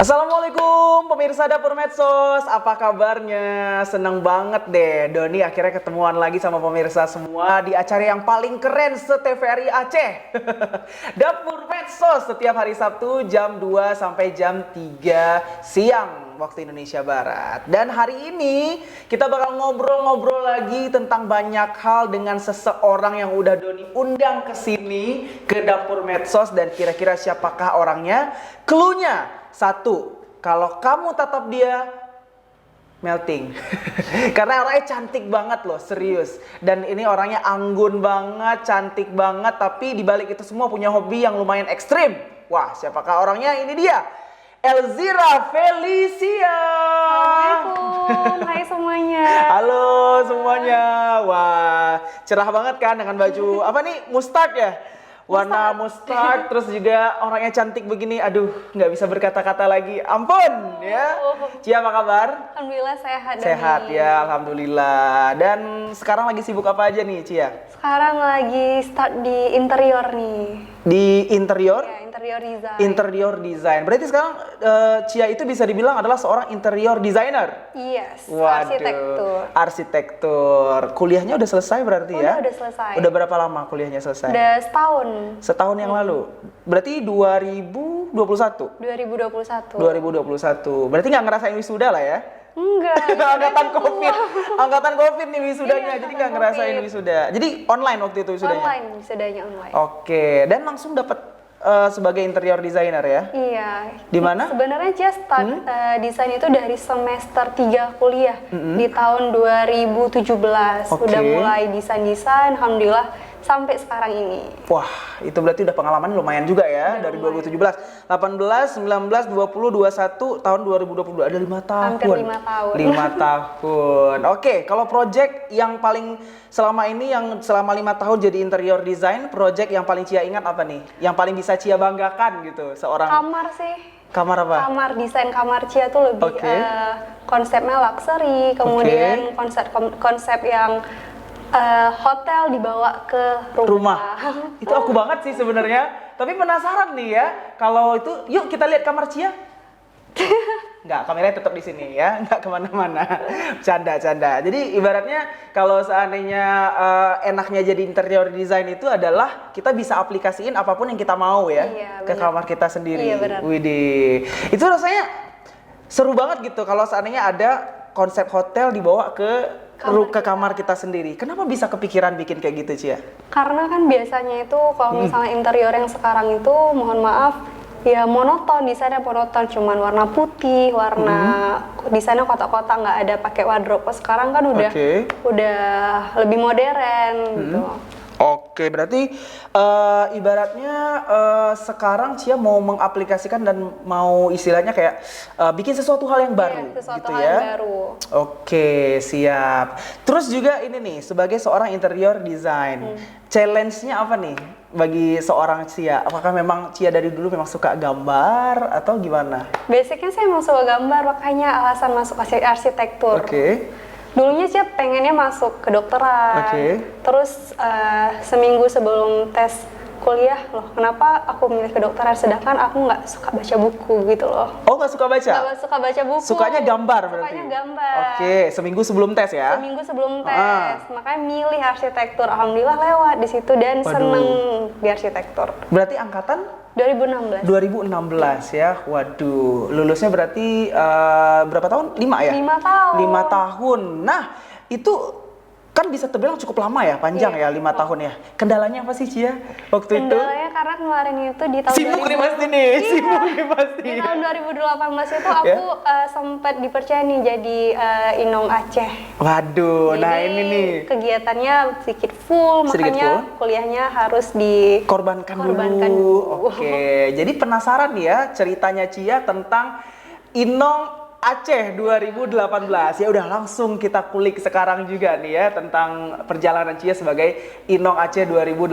Assalamualaikum pemirsa Dapur Medsos, apa kabarnya? Seneng banget deh, Doni akhirnya ketemuan lagi sama pemirsa semua di acara yang paling keren se-TVRI Aceh. Dapur Medsos setiap hari Sabtu jam 2 sampai jam 3 siang waktu Indonesia Barat. Dan hari ini kita bakal ngobrol-ngobrol lagi tentang banyak hal dengan seseorang yang udah Doni undang ke sini ke Dapur Medsos, dan kira-kira siapakah orangnya? Cluenya satu, kalau kamu tatap dia melting. Karena orangnya cantik banget loh, serius. Dan ini orangnya anggun banget, cantik banget, tapi dibalik itu semua punya hobi yang lumayan ekstrim. Wah, siapakah orangnya? Ini dia, Elzira Felicia. Assalamualaikum, hai semuanya. Halo semuanya. Wah, cerah banget kan dengan baju apa nih? Mustard ya? Warna mustard, terus juga orangnya cantik begini. Aduh, nggak bisa berkata-kata lagi. Ampun ya. Cia, apa kabar? Alhamdulillah sehat. Sehat ya, alhamdulillah. Dan sekarang lagi sibuk apa aja nih, Cia? Sekarang lagi start di interior nih. Di interior? Ya, interior design. Interior design. Berarti sekarang Cia itu bisa dibilang adalah seorang interior designer. Yes, Waduh, arsitektur. Arsitektur. Kuliahnya udah selesai berarti ya? Udah selesai. Udah berapa lama kuliahnya selesai? Udah setahun. Setahun yang lalu. Berarti 2021. 2021. 2021. Berarti nggak ngerasain wisuda lah ya? Enggak. Angkatan Covid. Angkatan Covid nih wisudanya. Iya, jadi nggak angkatan ngerasain Covid. wisuda. Jadi online waktu itu wisudanya? Online, wisudanya online. Oke. Dan langsung dapat sebagai interior designer ya? Iya. Di mana? Sebenarnya just start desain itu dari semester 3 kuliah di tahun 2017. Oke. Udah mulai desain-desain, alhamdulillah sampai sekarang ini. Wah, itu berarti udah pengalaman lumayan juga ya. Dari 2017, 18, 19, 20, 21, tahun 2022. Ada 5 tahun. Hampir 5 tahun. 5 tahun. Oke, kalau project yang paling selama ini, yang selama 5 tahun jadi interior design, project yang paling Cia ingat apa nih? Yang paling bisa Cia banggakan gitu, seorang Kamar sih. kamar apa? Kamar, desain kamar Cia tuh lebih Oke. konsepnya luxury, kemudian konsep yang hotel dibawa ke rumah. Itu aku banget sih sebenarnya. Tapi penasaran nih ya, kalau itu, yuk kita lihat kamar Cia. Nggak, kameranya tetap di sini ya, nggak kemana-mana. Canda. Jadi ibaratnya kalau seandainya enaknya jadi interior design itu adalah kita bisa aplikasiin apapun yang kita mau ya, Iya, ke benar. kamar kita sendiri. Iya, benar. Widih, itu rasanya seru banget gitu kalau seandainya ada konsep hotel dibawa ke kamar kita sendiri. Kenapa bisa kepikiran bikin kayak gitu, Cia? Karena kan biasanya itu kalau misalnya interior yang sekarang itu, mohon maaf, ya monoton, desainnya monoton, cuman warna putih, warna desainnya kotak-kotak, nggak ada pakai wardrobe. Sekarang kan udah lebih modern gitu. Oke, berarti ibaratnya sekarang Cia mau mengaplikasikan dan mau istilahnya kayak bikin sesuatu hal yang baru, Iya, sesuatu gitu hal ya? yang baru. Oke, siap. Terus juga ini nih, sebagai seorang interior design, challenge-nya apa nih bagi seorang Cia? Apakah memang Cia dari dulu memang suka gambar atau gimana? Basicnya saya emang suka gambar, makanya alasan masuk arsitektur. Oke. Dulunya sih pengennya masuk kedokteran. Oke. Terus seminggu sebelum tes kuliah, loh kenapa aku milih kedokteran sedangkan aku nggak suka baca buku gitu loh. Oh, nggak suka baca? Nggak suka baca buku. Sukanya gambar berarti? Sukanya gambar. Oke, seminggu sebelum tes ya? Seminggu sebelum tes, makanya milih arsitektur. Alhamdulillah lewat di situ dan seneng di arsitektur. Berarti angkatan? 2016. 2016 ya, waduh, lulusnya berarti berapa tahun? 5 ya? 5 tahun. 5 tahun. Nah, itu kan bisa terbilang cukup lama ya, panjang Iya. ya, 5 tahun ya. Kendalanya apa sih, Cia, waktu itu? Kendalanya karena kemarin itu di tahun Sibuk nih pasti nih, sibuk nih pasti. Di tahun 2018 itu aku sempat dipercaya nih jadi Inong Aceh. Waduh, Jadi, nah ini nih. kegiatannya sedikit full, Sedikit makanya full? kuliahnya harus di Korbankan Korbankan dulu. dulu. Oke, jadi penasaran nih ya ceritanya Cia tentang Inong Aceh 2018. Ya udah langsung kita kulik sekarang juga nih ya tentang perjalanan Cia sebagai Inong Aceh 2018.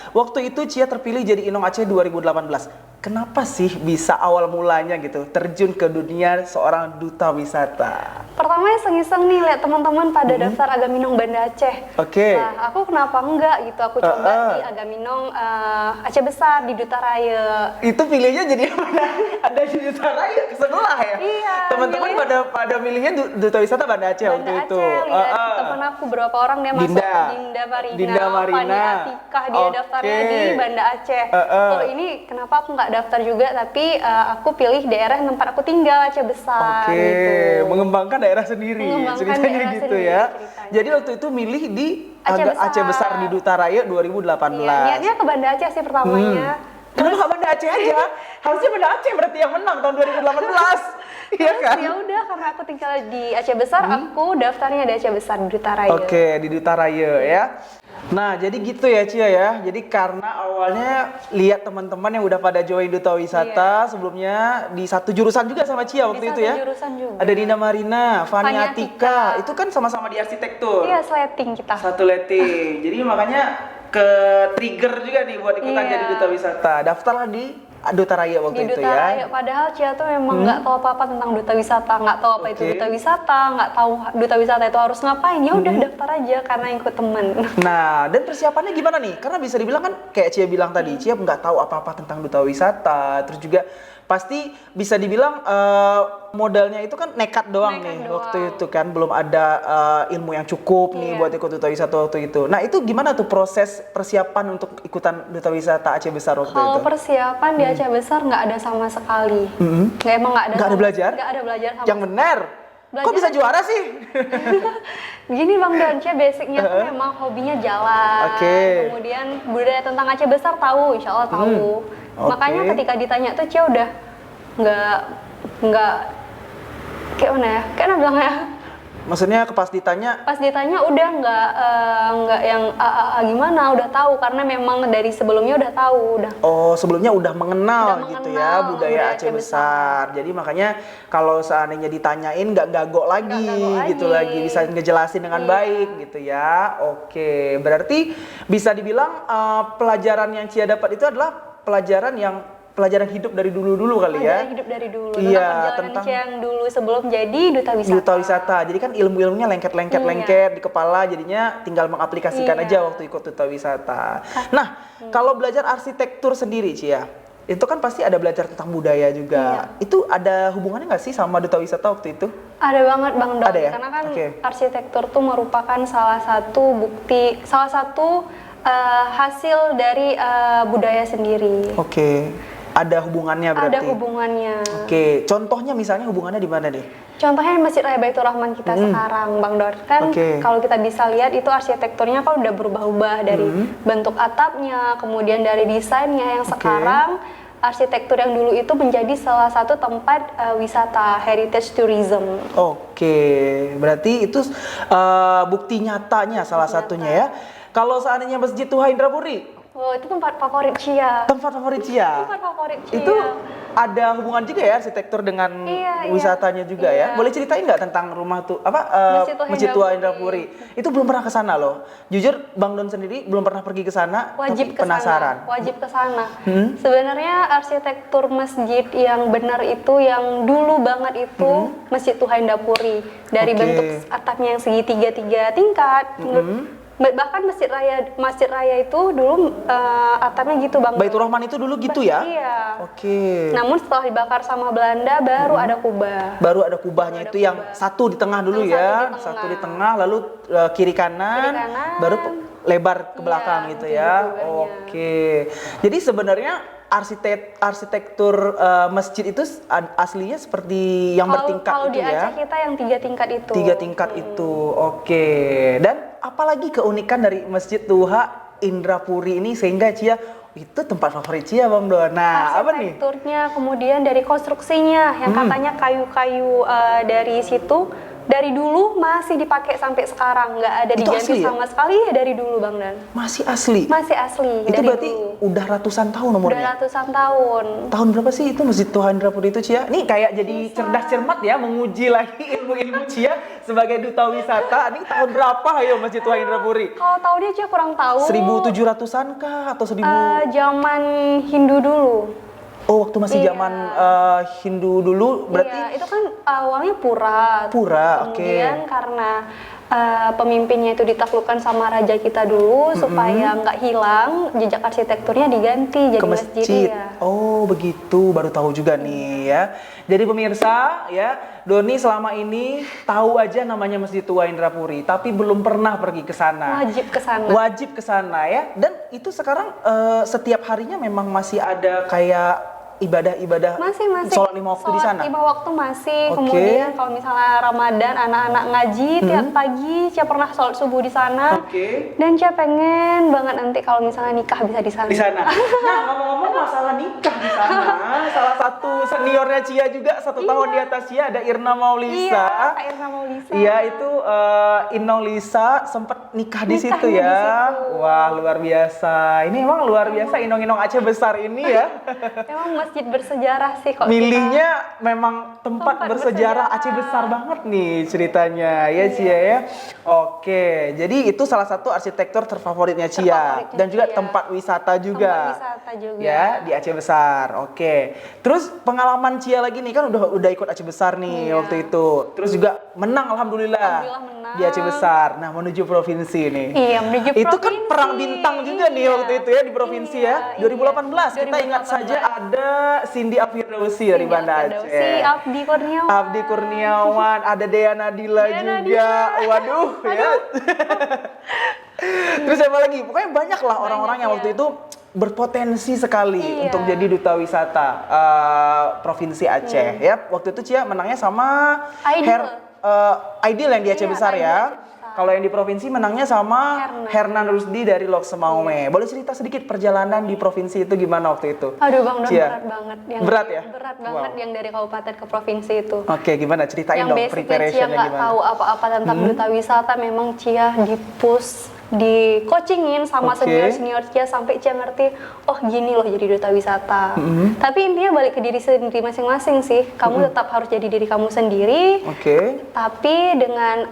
Waktu itu Cia terpilih jadi Inong Aceh 2018. Kenapa sih bisa awal mulanya gitu terjun ke dunia seorang duta wisata? Pertama iseng-iseng nih lihat teman-teman pada daftar Agaminong Banda Aceh. Oke. Nah, aku kenapa enggak gitu, aku coba di Agaminong Aceh Besar di Duta Raya. Itu pilihnya jadi ada di Duta Raya ke sebelah ya? Iya. Teman-teman pada milihnya duta wisata Banda Aceh waktu Banda itu. Aceh, lihat temen aku berapa orang dia masuk Dinda. Dinda Marina, Dinda Marina. Fani Atikah, dia daftarnya di Banda Aceh. Kalau ini kenapa aku nggak daftar juga, tapi aku pilih daerah yang tempat aku tinggal, Aceh Besar Oke, gitu. mengembangkan daerah sendiri, Mengembangkan ceritanya daerah gitu sendiri, ya. ceritanya. Jadi waktu itu milih di Aceh Aceh Besar di Duta Raya 2018. Iya, niatnya ke Banda Aceh sih pertamanya. Kenapa nggak Banda Aceh aja? Harusnya Banda Aceh berarti yang menang tahun 2018. Iya kan? Ya udah, karena aku tinggal di Aceh Besar, aku daftarnya di Aceh Besar di Duta Raya. Oke, di Duta Raya ya. Nah, jadi gitu ya Cia ya. Jadi karena awalnya lihat teman-teman yang udah pada join Duta Wisata sebelumnya di satu jurusan juga sama Cia waktu Di itu satu ya. jurusan juga. Ada Dinda Marina, Fani Fani Atika. Atika. Itu kan sama-sama di arsitektur. Iya, sleting kita. Satu letting. Jadi makanya ke trigger juga nih buat ikutan Iya. jadi Duta Wisata. Daftarlah di Duta Raya waktu Di itu Duta ya. Raya, padahal Cia tuh memang nggak tahu apa-apa tentang duta wisata, nggak tahu apa itu Oke. duta wisata, nggak tahu duta wisata itu harus ngapain. Ya udah daftar aja karena ikut temen. Nah, dan persiapannya gimana nih? Karena bisa dibilang kan kayak Cia bilang tadi, Cia nggak tahu apa-apa tentang duta wisata. Terus juga pasti bisa dibilang modalnya itu kan nekat doang Nekat nih doang. waktu itu kan, belum ada ilmu yang cukup nih Iya. buat ikut duta wisata waktu itu. Nah, itu gimana tuh proses persiapan untuk ikutan duta wisata Aceh Besar waktu Kalau itu? persiapan di Aceh Besar nggak ada sama sekali. Emang nggak ada. Nggak ada belajar? Nggak ada belajar sama. Yang benar. Kok Belajar bisa aja. juara sih? Gini Bang Don, Cia basicnya tuh memang hobinya jalan. Oke. Kemudian budaya tentang Aceh Besar tahu, insya Allah tahu. Oke. Makanya ketika ditanya tuh Cia udah nggak kayak mana ya? Kayak mana bilangnya? Maksudnya pas ditanya, Pas ditanya udah nggak yang gimana, udah tahu karena memang dari sebelumnya udah tahu, udah. oh sebelumnya udah mengenal Udah gitu mengenal ya budaya budaya Aceh Aceh Besar. Jadi makanya kalau seandainya ditanyain nggak gagok lagi Nggak gagok gitu lagi. lagi, bisa ngejelasin dengan Iya. baik gitu ya. Oke, berarti bisa dibilang pelajaran yang Cia dapat itu adalah pelajaran hidup dari dulu-dulu kali ya. Pelajaran hidup dari dulu, Iya, tentang perjalanan tentang- Cia yang dulu sebelum jadi duta wisata. Duta wisata. Jadi kan ilmu-ilmunya lengket-lengket di kepala, jadinya tinggal mengaplikasikan Iya. aja waktu ikut duta wisata. Nah, kalau belajar arsitektur sendiri, Cia, itu kan pasti ada belajar tentang budaya juga. Itu ada hubungannya nggak sih sama duta wisata waktu itu? Ada banget Bang Don, Ada ya? karena kan Oke. arsitektur tuh merupakan salah satu hasil dari budaya sendiri. Oke, ada hubungannya berarti. Ada hubungannya. Oke, contohnya misalnya hubungannya di mana nih? Contohnya Masjid Raya Baitur Rahman kita sekarang, Bang Dor. Kan Oke. kalau kita bisa lihat itu arsitekturnya kan udah berubah-ubah dari bentuk atapnya, kemudian dari desainnya yang sekarang arsitektur yang dulu itu menjadi salah satu tempat wisata heritage tourism. Oke, berarti itu bukti nyatanya salah satunya ya. Kalau seandainya Masjid Tuha Indrapuri, Oh, itu tempat favorit Cia. tempat favorit Cia. Tempat favorit Cia. Itu ada hubungan juga ya arsitektur dengan Iya, wisatanya juga ya. iya. Boleh ceritain nggak tentang rumah tuh Masjid Tua Indrapuri? Itu belum pernah ke sana loh. Jujur Bang Don sendiri belum pernah pergi ke sana, Wajib tapi ke sana. penasaran. Wajib ke sana. Sebenarnya arsitektur masjid yang benar itu yang dulu banget itu Masjid Tuhan Dapuri. Dari Oke. bentuk atapnya yang segitiga tiga tingkat. Bahkan Masjid Raya itu dulu atapnya gitu Bang. Baitur Rahman itu dulu gitu ya? Iya. Oke. Namun setelah dibakar sama Belanda baru ada kubah. Baru ada kubahnya itu yang satu di tengah dulu Yang ya, satu di satu di tengah, lalu kiri kanan, Kiri kanan. baru lebar ke Iya, belakang gitu itu ya. kubahnya. Oke. Jadi sebenarnya arsitektur masjid itu aslinya seperti yang bertingkat Kalau itu di ya. Aceh kita yang 3 tingkat itu. 3 tingkat itu. Oke. Dan apalagi keunikan dari Masjid Tuha Indrapuri ini sehingga Cia itu tempat favorit Cia Bang Don. Nah, apa nih? Arsitekturnya, kemudian dari konstruksinya yang katanya kayu-kayu dari situ Dari dulu masih dipakai sampai sekarang, nggak ada Itu diganti asli ya? sama sekali ya dari dulu Bang Dan. Masih asli. Masih asli Itu dari berarti dulu. udah ratusan tahun Udah umurnya. ratusan tahun. Tahun berapa sih itu Masjid Tua Indrapuri itu, Cia? Nih kayak jadi cerdas cermat ya, menguji lagi ilmu-ilmu Cia sebagai duta wisata. Ini tahun berapa ayo Masjid Tua Indrapuri? Kalau tahunnya Cia kurang tahu. 1700-an kah atau 1000? Zaman Hindu dulu. Oh, waktu masih Iya. zaman Hindu dulu berarti Iya, itu kan awalnya pura. pura, oke. Kemudian karena pemimpinnya itu ditaklukkan sama raja kita dulu supaya nggak hilang, jejak arsitekturnya diganti jadi Ke masjid. ya. Oh, begitu. Baru tahu juga nih ya. Jadi pemirsa ya, Doni selama ini tahu aja namanya Masjid Tua Indrapuri, tapi belum pernah pergi ke sana. Wajib ke sana. Wajib ke sana ya. Dan itu sekarang setiap harinya memang masih ada kayak ibadah-ibadah Masih. sholat 5 waktu di sana. Sholat 5 waktu masih. Oke. Kemudian kalau misalnya Ramadan anak-anak ngaji tiap pagi, Cia pernah sholat subuh di sana. Oke. Dan Cia pengen banget nanti kalau misalnya nikah bisa di sana. Di sana. Nah, ngomong-ngomong masalah nikah di sana, salah satu seniornya Cia juga 1 tahun di atas Cia ada Irna Maulisa. Iya, Kak Irna Maulisa. Iya, itu Inno Lisa sempat nikah di Nikahnya situ ya. di situ. Wah, luar biasa. Ini emang luar biasa Inong-inong Aceh besar ini ya. Emang masjid bersejarah sih kok. Milihnya memang tempat Tempat bersejarah bersejarah. Aceh besar banget nih ceritanya ya Cia ya. Oke, jadi itu salah satu arsitektur terfavoritnya Cia Terfavoritnya dan juga Cia. tempat wisata juga. Tempat wisata juga. Ya, di Aceh Besar. Oke. Terus pengalaman Cia lagi nih kan udah ikut Aceh Besar nih Iya. waktu itu. Terus juga menang alhamdulillah. Alhamdulillah menang. Di Aceh Besar. Nah, menuju provinsi nih. Iya, menuju Itu kan provinsi. perang bintang juga nih Iya. waktu itu ya di provinsi Iya, ya. 2018 kita ingat 2018. saja ada Cindy Afirdausi dari Banda Firdausi, Aceh. Abdi Kurniawan. Abdi Kurniawan, ada Dea Nadila Dea juga. Waduh, ya. Terus apa lagi? Pokoknya banyak lah orang-orang yang ya. waktu itu berpotensi sekali Iya. untuk jadi duta wisata provinsi Aceh. Ya, waktu itu Cia menangnya sama Aidil. Aidil yang di Aceh Iya, Besar Aidil ya. Aceh Besar. Kalau yang di provinsi menangnya sama Hernan. Hernan Rusdi dari Lok Semaume. Boleh cerita sedikit perjalanan di provinsi itu gimana waktu itu? Aduh Bang Don, Cia. berat banget. Berat ya? Berat banget Wow. yang dari kabupaten ke provinsi itu. Oke, gimana? Ceritain Yang dong basicnya Cia preparationnya nggak gimana? tahu apa-apa tentang duta wisata, memang Cia di-push, di coachingin sama Oke. senior-senior Cia sampai Cia ngerti, oh gini loh jadi duta wisata. Tapi intinya balik ke diri sendiri masing-masing sih. Kamu tetap harus jadi diri kamu sendiri, Oke. tapi dengan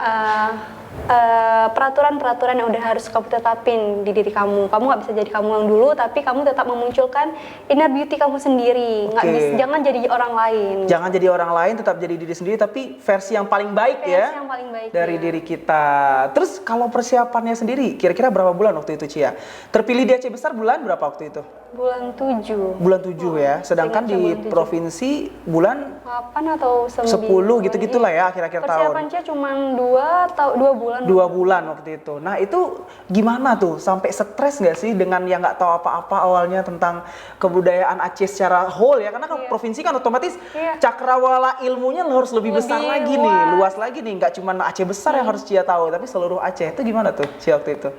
peraturan-peraturan yang udah harus kamu tetapin di diri kamu. Kamu nggak bisa jadi kamu yang dulu, tapi kamu tetap memunculkan inner beauty kamu sendiri. Nggak Oke. bisa, jangan jadi orang lain. Jangan jadi orang lain, tetap jadi diri sendiri, tapi versi yang paling baik Versi ya yang paling baik, dari ya. diri kita. Terus kalau persiapannya sendiri, kira-kira berapa bulan waktu itu Cia? Terpilih di Aceh Besar bulan berapa waktu itu? Bulan 7. Bulan 7 ya, sedangkan Ingat di bulan 7. provinsi bulan 8 atau 9. 10 gitu-gitulah ya akhir-akhir tahun. Persiapan Cia cuma 2 bulan. 2 bulan waktu itu. Nah itu gimana tuh? Sampai stres nggak sih dengan yang nggak tahu apa-apa awalnya tentang kebudayaan Aceh secara whole ya? Karena kan Iya. provinsi kan otomatis Iya. cakrawala ilmunya harus lebih besar Lebih lagi nih, luas lagi nih. Nggak cuma Aceh Besar yang harus Cia tahu, tapi seluruh Aceh. Itu gimana tuh Cia waktu itu?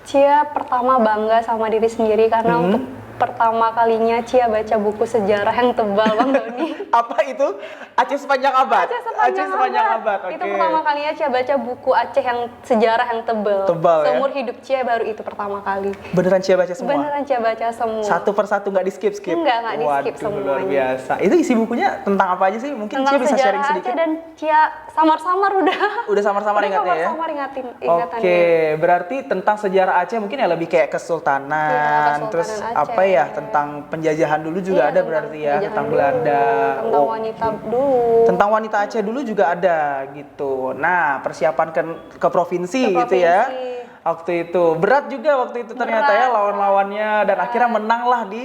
Cia pertama bangga sama diri sendiri karena untuk pertama kalinya Cia baca buku sejarah yang tebal Bang Doni. Apa itu? Aceh sepanjang abad? Aceh sepanjang abad. Oke. Itu pertama kalinya Cia baca buku Aceh yang sejarah yang tebal. Tebal, ya? Seumur hidup Cia baru itu pertama kali. Beneran Cia baca semua? Beneran Cia baca semua. Satu persatu nggak di skip-skip? Nggak di-skip Waduh, luar semuanya. biasa. Itu isi bukunya tentang apa aja sih? Mungkin Tentang Cia bisa sharing sejarah sedikit. Aceh dan Cia samar-samar udah. Udah samar-samar ingatnya ya? Samar-samar ingatannya. Oke, berarti tentang sejarah Aceh mungkin ya lebih kayak kesultanan, Iya, terus Kesultanan apa Aceh. ya tentang penjajahan dulu juga Iya, ada tentang berarti ya, penjajahan tentang dulu, Belanda. Tentang Oke. wanita dulu. Tentang wanita Aceh dulu juga ada gitu. Nah, persiapan ke provinsi Ke gitu ya. provinsi. Waktu itu berat juga waktu itu ternyata ya Berat. lawan-lawannya dan akhirnya menanglah di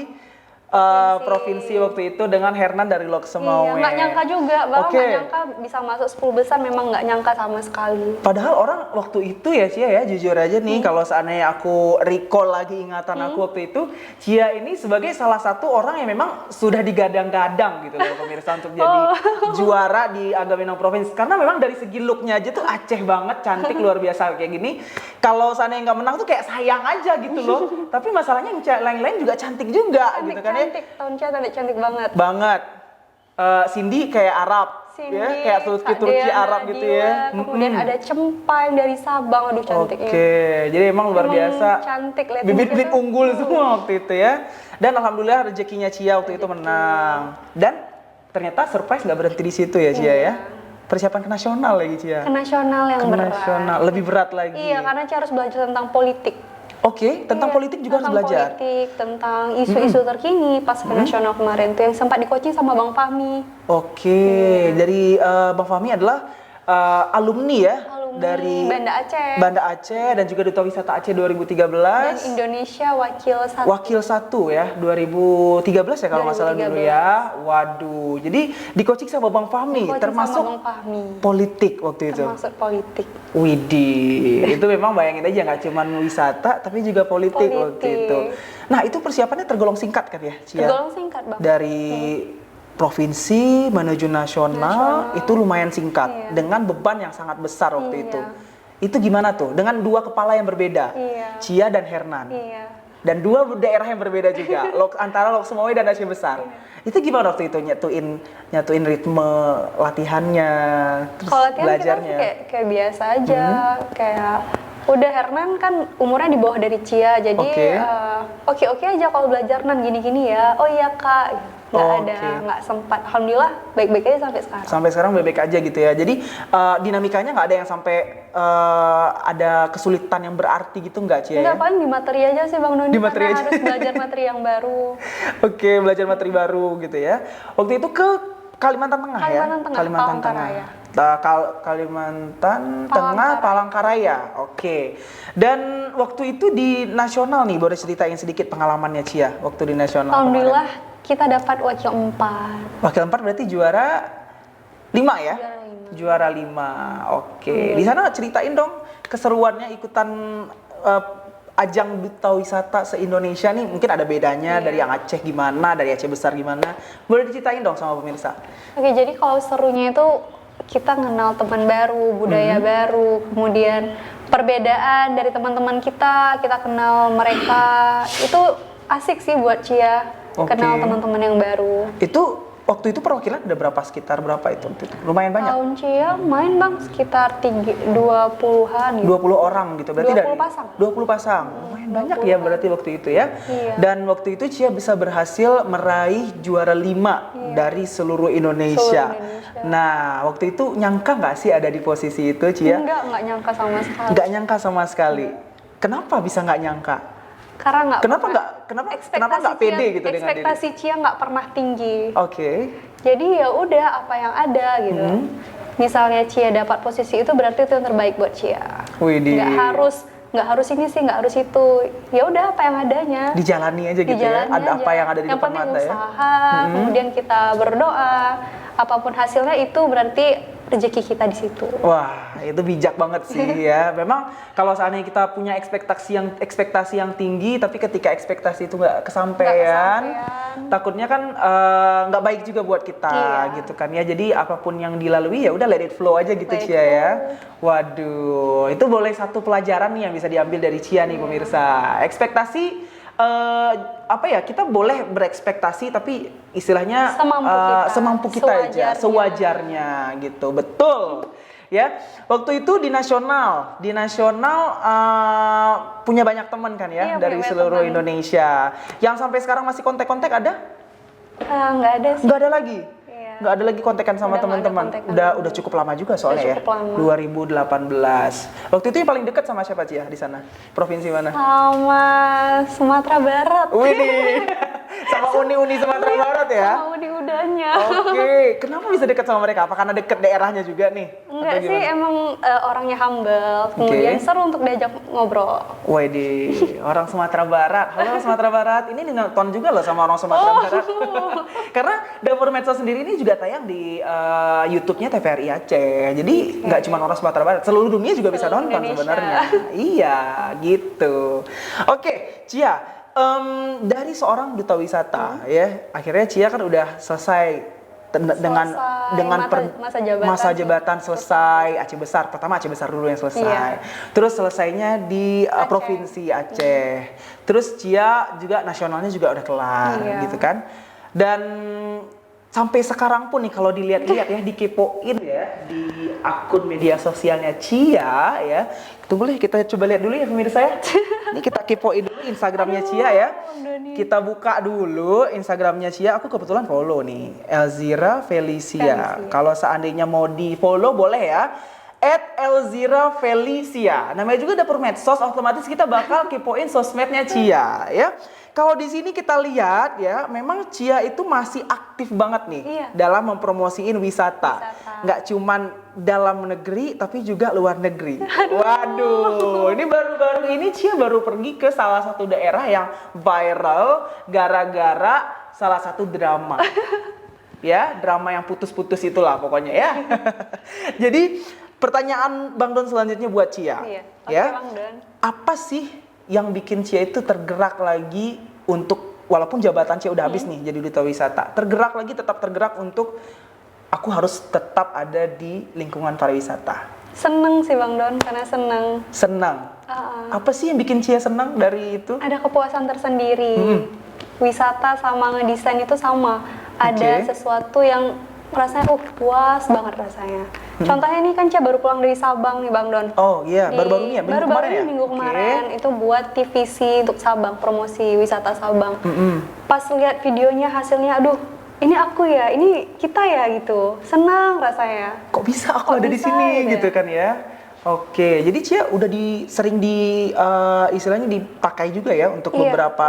provinsi waktu itu dengan Hernan dari Lok Semaume. Iya, nggak nyangka juga, Bang. Oke. Nggak nyangka bisa masuk 10 besar, memang nggak nyangka sama sekali. Padahal orang waktu itu ya Cia ya, jujur aja nih kalau seandainya aku recall lagi ingatan aku waktu itu, Cia ini sebagai salah satu orang yang memang sudah digadang-gadang gitu loh pemirsa untuk jadi juara di Agaminang Provinsi. Karena memang dari segi looknya aja tuh Aceh banget, cantik luar biasa kayak gini. Kalau seandainya nggak menang tuh kayak sayang aja gitu loh. Tapi masalahnya yang lain-lain juga cantik juga gitu kan ya. Cantik, tahun Cia cantik banget. Banget. Cindy kayak Arab. Cindy, ya, kayak Turki Deana, Arab gitu ya. Kemudian ada Cempa yang dari Sabang, aduh cantiknya. Oke, jadi emang luar biasa. Cantik, lihat Bibit-bibit tuh. unggul semua waktu itu ya. Dan alhamdulillah rezekinya Cia waktu itu menang. Dan ternyata surprise nggak berhenti di situ ya Cia ya. Persiapan ke nasional lagi Cia. Ke nasional yang Ke berat. nasional, lebih berat lagi. Iya, karena Cia harus belajar tentang politik. Oke, tentang politik juga harus belajar. Tentang politik, tentang isu-isu terkini pas ke nasional kemarin tuh yang sempat di-coaching sama Bang Fahmi. Oke, dari Bang Fahmi adalah alumni ya dari Banda Aceh. Banda Aceh dan juga Duta Wisata Aceh 2013. Dan Indonesia Wakil 1 ya 2013 ya kalau nggak salah dulu ya. Waduh, jadi di coaching sama Bang Fahmi termasuk sama Bang Fahmi. politik waktu itu. Termasuk politik. Widih, itu memang bayangin aja nggak cuma wisata tapi juga politik waktu itu. Nah itu persiapannya tergolong singkat kan ya Cia? Tergolong singkat Bang. Dari provinsi menuju nasional itu lumayan singkat dengan beban yang sangat besar waktu itu. Itu gimana tuh? Dengan dua kepala yang berbeda, Cia dan Hernan. Dan dua daerah yang berbeda juga, antara Lok Sumawe dan Aceh Besar. Itu gimana waktu itu nyatuin ritme latihannya, terus kalau latihan belajarnya? kita kayak biasa aja, kayak udah Hernan kan umurnya di bawah dari Cia, jadi oke aja kalau belajar Nan gini-gini ya. Oh iya Kak. Nggak sempat. Alhamdulillah baik-baik aja sampai sekarang. Sampai sekarang baik-baik aja gitu ya. Jadi dinamikanya nggak ada yang sampai ada kesulitan yang berarti gitu nggak Cia? Nggak, paling di materi aja sih Bang Doni. Di materi aja. Harus belajar materi yang baru. Oke, belajar materi baru gitu ya. Waktu itu ke Kalimantan Tengah ya? Kalimantan Tengah. Kalimantan Tengah, Palangkaraya. Oke. Dan waktu itu di nasional nih, boleh ceritain sedikit pengalamannya Cia waktu di nasional. Alhamdulillah kita dapat wakil 4. Wakil 4 berarti juara 5 ya? Juara 5. Oke. Di sana ceritain dong keseruannya ikutan ajang duta wisata se-Indonesia nih. Mungkin ada bedanya dari yang Aceh gimana, dari Aceh Besar gimana. Boleh diceritain dong sama pemirsa. Oke, jadi kalau serunya itu kita kenal teman baru, budaya baru, kemudian perbedaan dari teman-teman kita kenal mereka. Itu asik sih buat Cia. Kenal teman-teman yang baru. Itu waktu itu perwakilan ada berapa? Sekitar berapa itu? Lumayan banyak. Tahun Cia main Bang sekitar 20-an gitu. 20 orang gitu berarti 20 pasang. 20 pasang. Lumayan banyak ya berarti waktu itu ya. Iya. Dan waktu itu Cia bisa berhasil meraih juara 5 dari seluruh Indonesia. Nah, waktu itu nyangka nggak sih ada di posisi itu Cia? Enggak nyangka sama sekali. Nggak nyangka sama sekali. Kenapa bisa nggak nyangka? Karena kenapa nggak pede gitu dengan diri? Ekspektasi Cia nggak pernah tinggi. Oke. Jadi ya udah apa yang ada gitu. Misalnya Cia dapat posisi itu berarti itu yang terbaik buat Cia. Widih. Nggak harus ini sih, nggak harus itu. Ya udah apa yang adanya. Dijalani aja gitu ya. Ada apa yang ada di depan mata ya. Yang penting usaha, kemudian kita berdoa. Apapun hasilnya itu berarti rezeki kita di situ. Wah, itu bijak banget sih ya. Memang kalau seandainya kita punya ekspektasi yang tinggi, tapi ketika ekspektasi itu nggak kesampaian, takutnya kan nggak baik juga buat kita gitu kan ya. Jadi apapun yang dilalui ya udah let it flow aja gitu Cia ya. Waduh, itu boleh satu pelajaran nih yang bisa diambil dari Cia nih pemirsa. Ekspektasi kita boleh berekspektasi tapi istilahnya semampu kita aja, sewajarnya gitu, betul ya. Waktu itu di nasional punya banyak teman kan ya dari seluruh Indonesia. Yang sampai sekarang masih kontak-kontak ada? Nggak ada sih. Nggak ada lagi. Nggak ada lagi kontekan sama teman-teman. Udah cukup lama juga soalnya ya. 2018. Waktu itu yang paling dekat sama siapa Cia di sana? Provinsi mana? Sama Sumatera Barat. Widih. Sama uni Sumatera Barat ya? Sama uni udahnya. Oke. Kenapa bisa dekat sama mereka? Apa karena dekat daerahnya juga nih? Enggak sih, emang orangnya humble. Kemudian seru untuk diajak ngobrol. Widih. Orang Sumatera Barat. Halo Sumatera Barat. Ini nonton juga loh sama orang Sumatera Barat. Karena Dapur Medsos sendiri ini juga tayang di YouTube-nya TVRI Aceh. Jadi nggak cuma orang Sumatera Barat, seluruh dunia juga bisa nonton sebenarnya. Iya, gitu. Oke, Cia, dari seorang duta wisata ya, akhirnya Cia kan udah selesai dengan masa jabatan selesai. Aceh Besar, pertama Aceh Besar dulu yang selesai. Terus selesainya di Provinsi Aceh. Terus Cia juga nasionalnya juga udah kelar gitu kan. Dan sampai sekarang pun nih kalau dilihat-lihat ya, dikepoin ya di akun media sosialnya Cia ya. Tunggu deh, kita coba lihat dulu ya pemirsa ya. Ini kita kepoin dulu Instagramnya Cia ya. Kita buka dulu Instagramnya Cia. Aku kebetulan follow nih, Elzira Felicia. Kalau seandainya mau di follow boleh ya. @Elzira Felicia. Namanya juga dapur medsos, otomatis kita bakal kepoin sosmednya Cia ya. Kalau di sini kita lihat ya, memang Cia itu masih aktif banget nih dalam mempromosiin wisata. Nggak cuman dalam negeri tapi juga luar negeri. Waduh, ini baru-baru ini Cia baru pergi ke salah satu daerah yang viral gara-gara salah satu drama. Ya, drama yang putus-putus itulah pokoknya ya. Jadi pertanyaan Bang Don selanjutnya buat Cia. Ya, Bang Don. apa sih yang bikin Cia itu tergerak lagi untuk, walaupun jabatan Cia udah habis nih jadi duta wisata, tetap tergerak untuk aku harus tetap ada di lingkungan pariwisata? Seneng sih Bang Don, karena seneng. Apa sih yang bikin Cia senang dari itu? Ada kepuasan tersendiri. Wisata sama ngedesain itu sama. Ada sesuatu yang rasanya puas banget rasanya. Contohnya nih kan Cia baru pulang dari Sabang nih Bang Don. Oh iya, baru-baru ini ya? Minggu kemarin itu buat TVC untuk Sabang, promosi wisata Sabang. Pas lihat videonya hasilnya, aduh ini aku ya, ini kita ya gitu. Senang rasanya. Kok bisa aku ada di sini gitu kan ya? Oke, jadi Cia udah sering istilahnya dipakai juga ya untuk beberapa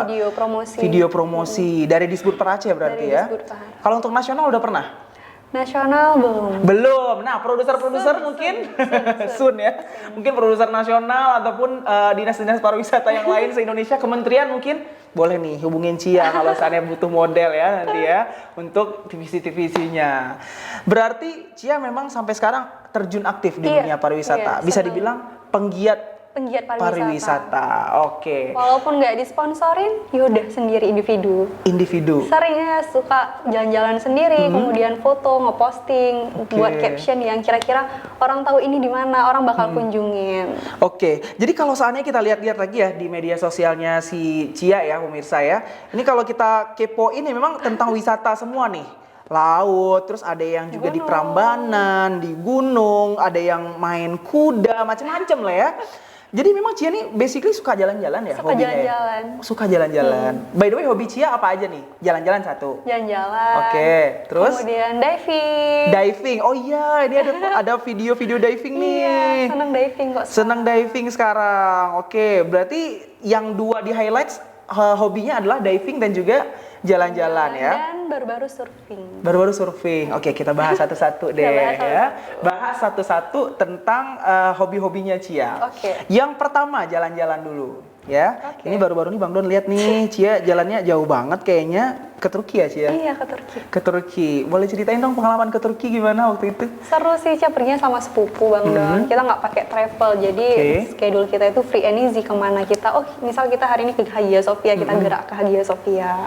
untuk video promosi dari Disbudpar Aceh berarti ya. Kalau untuk nasional udah pernah? Nasional belum. Nah, produser mungkin soon ya. Mungkin produser nasional ataupun dinas-dinas pariwisata yang lain se-Indonesia, kementerian mungkin boleh nih hubungin Cia kalau seandainya butuh model ya nanti ya untuk TVC-TVC-nya. Berarti Cia memang sampai sekarang terjun aktif di dunia pariwisata. Bisa dibilang penggiat pariwisata. Oke. Walaupun nggak disponsorin, yaudah sendiri individu. Seringnya suka jalan-jalan sendiri, kemudian foto, ngeposting, buat caption yang kira-kira orang tahu ini di mana, orang bakal kunjungin. Oke. Jadi kalau seandainya kita lihat-lihat lagi ya di media sosialnya si Cia ya pemirsa ya. Ini kalau kita kepoin ini memang tentang wisata semua nih. Laut, terus ada yang juga di Prambanan, di gunung, ada yang main kuda, macam-macam lah ya. Jadi memang Cia nih basically suka jalan-jalan ya hobinya? Suka jalan-jalan. By the way, hobi Cia apa aja nih? Jalan-jalan satu? Jalan-jalan. Oke, terus? Kemudian diving. Oh iya, ini ada video-video diving nih. Iya, seneng diving kok. Seneng diving sekarang. Oke, berarti yang dua di highlights hobinya adalah diving dan juga jalan-jalan ya. Dan baru-baru surfing. Oke, kita bahas satu-satu deh ya. Bahas satu-satu tentang hobi-hobinya Cia. Yang pertama jalan-jalan dulu ya. Ini baru-baru nih Bang Don lihat nih Cia jalannya jauh banget kayaknya ke Turki ya Cia? Iya, ke Turki. Ke Turki. Boleh ceritain dong pengalaman ke Turki gimana waktu itu? Seru sih, Cia perginya sama sepupu Bang Don. Kita nggak pakai travel, jadi schedule kita itu free and easy kemana kita. Oh, misal kita hari ini ke Hagia Sophia, kita gerak ke Hagia Sophia.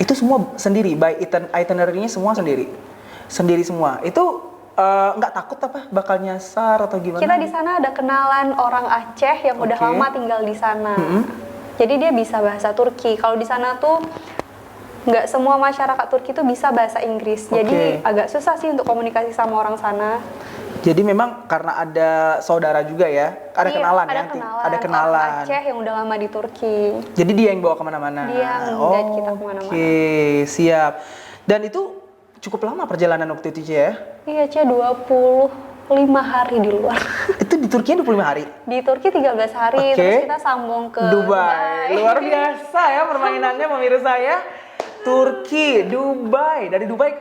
Itu semua sendiri, by itinerary-nya semua sendiri? Sendiri semua? Itu nggak takut apa bakal nyasar atau gimana? Kita di sana ada kenalan orang Aceh yang udah lama tinggal di sana. Jadi dia bisa bahasa Turki. Kalau di sana tuh nggak semua masyarakat Turki tuh bisa bahasa Inggris. Jadi agak susah sih untuk komunikasi sama orang sana. Jadi memang karena ada saudara juga ya, ada kenalan ya? Ada kenalan. Orang Aceh yang udah lama di Turki. Jadi dia yang bawa kemana-mana? Dia yang guide kita kemana-mana. Oke, siap. Dan itu cukup lama perjalanan waktu itu Cia ya? Iya Cia, 25 hari di luar. Itu di Turki 25 hari? Di Turki 13 hari, terus kita sambung ke Dubai. Luar biasa ya permainannya pemirsa ya. Turki, Dubai, dari Dubai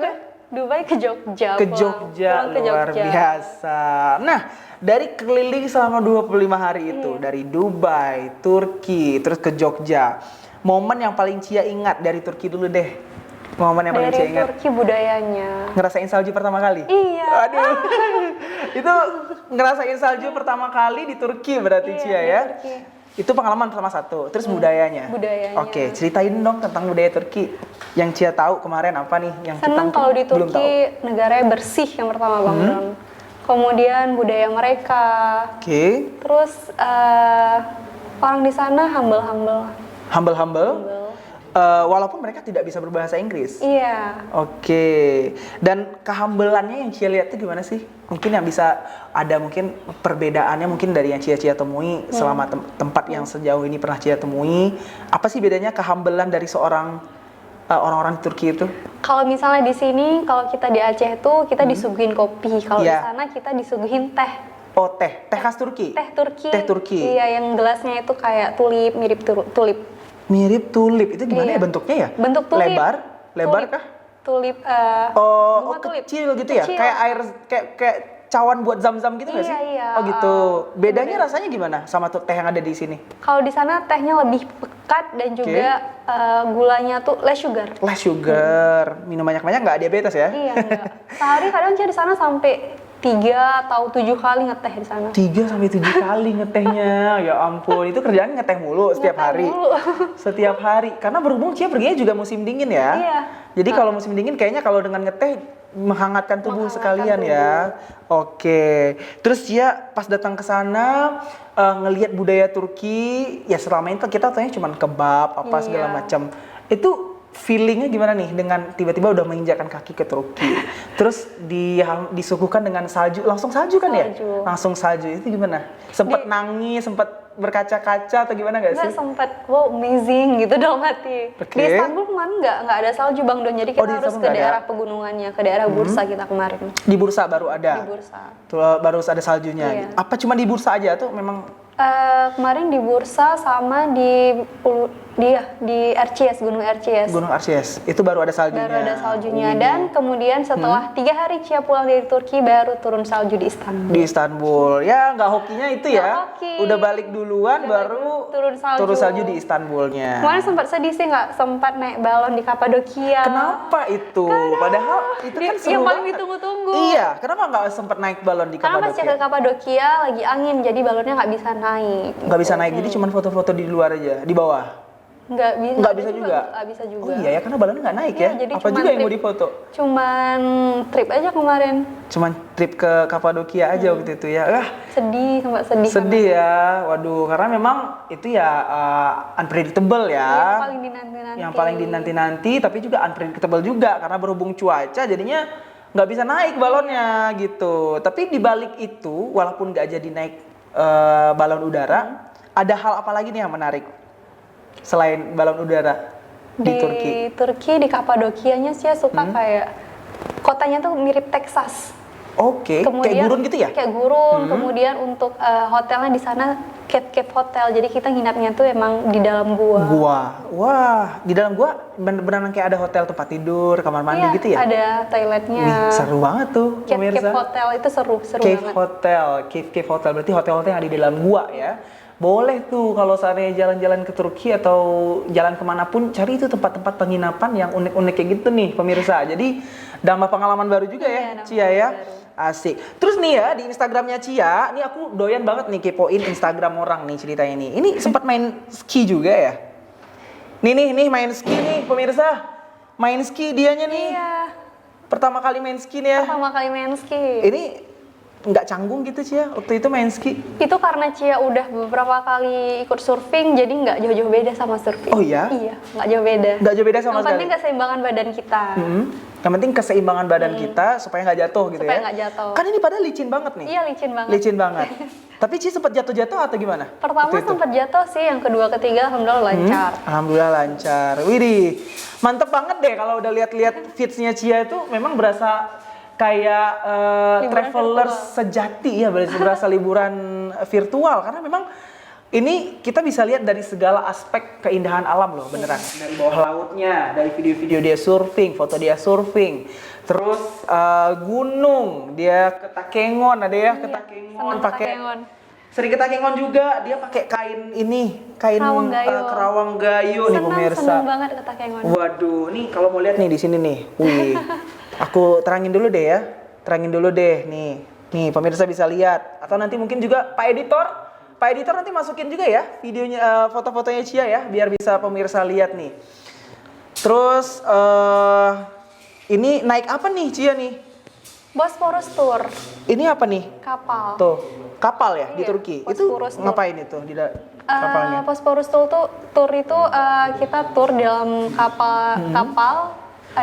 ke Jogja. Ke Jogja, luar biasa. Nah, dari keliling selama 25 hari itu, dari Dubai, Turki, terus ke Jogja. Momen yang paling Cia ingat dari Turki dulu deh. Momen yang paling Cia ingat. Dari Turki budayanya. Ngerasain salju pertama kali? Iya. Aduh. Itu ngerasain salju pertama kali di Turki berarti Cia ya? Turki. Itu pengalaman pertama satu, terus budayanya. Oke, ceritain dong tentang budaya Turki. Yang Cia tahu kemarin apa nih yang senang kita kalau di belum tahu. Turki negaranya bersih yang pertama Bang Don. Kemudian budaya mereka. Terus orang di sana humble. walaupun mereka tidak bisa berbahasa Inggris. Iya. Oke. Dan kehambelannya yang Cia lihat tuh gimana sih? Mungkin yang bisa ada mungkin perbedaannya mungkin dari yang Cia temui selama tempat yang sejauh ini pernah Cia temui. Apa sih bedanya kehambelan dari seorang orang-orang di Turki itu? Kalau misalnya di sini, kalau kita di Aceh tuh kita disuguhin kopi. Kalau di Iya. sana kita disuguhin teh. Oh, teh khas Turki. Teh Turki. Teh Turki. Iya, yang gelasnya itu kayak tulip, mirip tulip. Mirip tulip. Itu gimana Iya. ya bentuknya ya? Bentuk tulip. Lebar Tulip. kah? Tulip. Oh, bunga tulip. kecil gitu ya? Kecil. Kayak air kayak cawan buat zam-zam gitu nggak sih? Iya, iya. Oh gitu. Bedanya rasanya gimana sama teh yang ada di sini? Kalau di sana tehnya lebih pekat dan juga gulanya tuh less sugar. Less sugar. Minum banyak-banyak nggak diabetes ya? Iya, enggak. Sehari kadang Cia di sana sampai 3 atau 7 kali ngeteh di sana. 3 sampai 7 kali ngetehnya. Ya ampun, itu kerjaan ngeteh mulu setiap Ngeteh hari. mulu. Setiap hari. Karena berhubung Cia perginya juga musim dingin ya. Iya. Jadi kalau musim dingin kayaknya kalau dengan ngeteh menghangatkan tubuh Menghangatkan sekalian ya. Oke. Terus Cia pas datang ke sana ngelihat budaya Turki, ya selama itu kita tanya cuma kebab apa segala Iya. macam. Itu feelingnya gimana nih dengan tiba-tiba udah menginjakkan kaki ke Turki, terus disuguhkan dengan salju, langsung salju kan ya? Salju. Langsung salju, itu gimana? Sempet nangis, sempet berkaca-kaca atau gimana nggak sih? Nggak sempet, wow amazing gitu dalam hati. Oke. Di Istanbul kemarin nggak ada salju Bang Don, jadi kita di harus Istanbul ke nggak ada? daerah pegunungannya, ke daerah Bursa kita kemarin. Di Bursa baru ada? Di Bursa. Tuh, baru ada saljunya. Iya. Apa cuma di Bursa aja tuh memang? Kemarin di Bursa sama di RCS, Gunung RCS. Gunung Arsies, itu baru ada saljunya. Baru ada saljunya. Wih. Dan kemudian setelah 3 hari Cia pulang dari Turki baru turun salju di Istanbul. Di Istanbul, ya nggak hokinya itu ya. Nggak hoki. Udah balik duluan Udah baru balik, turun salju. di Istanbulnya. Kemarin sempat sedih sih, nggak sempat naik balon di Kapadokia. Kenapa itu? Padahal itu kan seru yang paling banget. ditunggu-tunggu. Iya, kenapa nggak sempat naik balon di Karena pas Cia ke Kapadokia? Kapadokia lagi angin, jadi balonnya nggak bisa naik. Nggak bisa naik, jadi cuma foto-foto di luar aja, di bawah. Nggak bisa juga? Nggak bisa juga. Oh iya ya, karena balonnya nggak naik Iya, ya. jadi Apa cuman juga yang mau trip. difoto? Cuman trip aja kemarin. Cuman trip ke Kapadokia aja waktu itu ya. Sedih, sempat sedih. Sedih ya. Waduh, karena memang itu ya unpredictable ya. Yang paling dinanti-nanti. Yang paling dinanti-nanti, tapi juga unpredictable juga karena berhubung cuaca jadinya nggak bisa naik balonnya gitu. Tapi di balik itu, walaupun nggak jadi naik balon udara, ada hal apa lagi nih yang menarik selain balon udara di Turki? Di Turki, di Kapadokianya sih suka kayak kotanya tuh mirip Texas. Oke, kayak gurun gitu ya? Kayak gurun. Kemudian untuk hotelnya di sana cave hotel. Jadi kita nginapnya tuh emang di dalam gua. Wah, di dalam gua benar-benar kayak ada hotel tempat tidur, kamar mandi Iya, gitu ya? ada toiletnya. Wih, seru banget tuh Cave pemirsa. hotel itu seru Cave banget. hotel, cave hotel berarti hotel-hotel yang ada di dalam gua ya. Boleh tuh kalau seandainya jalan-jalan ke Turki atau jalan kemanapun, cari itu tempat-tempat penginapan yang unik-unik kayak gitu nih pemirsa. Jadi nambah pengalaman baru juga Iya, ya nambah Cia ya. baru. Asik. Terus nih ya di Instagramnya Cia, nih aku doyan banget nih kepoin Instagram orang nih ceritanya nih. Ini sempat main ski juga ya? Nih main ski nih pemirsa. Main ski dianya nih. Iya, Pertama kali main ski nih ya. pertama kali main ski. Ini nggak canggung gitu Cia waktu itu main ski? Itu karena Cia udah beberapa kali ikut surfing, jadi nggak jauh-jauh beda sama surfing. Oh iya? Iya, nggak jauh beda. Nggak jauh beda sama Yang sekali? penting keseimbangan badan kita. Yang penting keseimbangan badan kita supaya nggak jatuh gitu Supaya ya? nggak jatuh. Kan ini padahal licin banget nih? Iya, licin banget. Licin banget. Tapi Ci sempat jatuh-jatuh atau gimana? Pertama waktu itu? sempat jatuh sih, yang kedua ketiga alhamdulillah lancar. Alhamdulillah lancar. Widih, mantep banget deh kalau udah lihat-lihat feeds-nya Cia itu memang berasa kayak Liburan traveler virtual. sejati ya, berasa liburan virtual karena memang ini kita bisa lihat dari segala aspek keindahan alam loh beneran. Dari bawah lautnya, dari video-video dia surfing, foto dia surfing, terus gunung, dia ke Takengon ada ya, ke Takengon senang pakai Takengon. sering ke Takengon juga, dia pakai kain ini, kain Kerawang gayo. kerawang gayo nih pemirsa. Senang banget ke Takengon. Waduh, nih kalau mau lihat nih di sini nih. Wih. Aku terangin dulu deh ya. Terangin dulu deh nih. Nih pemirsa bisa lihat atau nanti mungkin juga Pak Editor nanti masukin juga ya videonya foto-fotonya Cia ya biar bisa pemirsa lihat nih. Terus ini naik apa nih Cia nih? Bosporus Tour, Ini apa nih? kapal. Tuh, kapal ya di Iya, Turki. Itu Bosporus Tour. ngapain itu di kapalnya? Bosporus Tour itu kita tour dalam kapal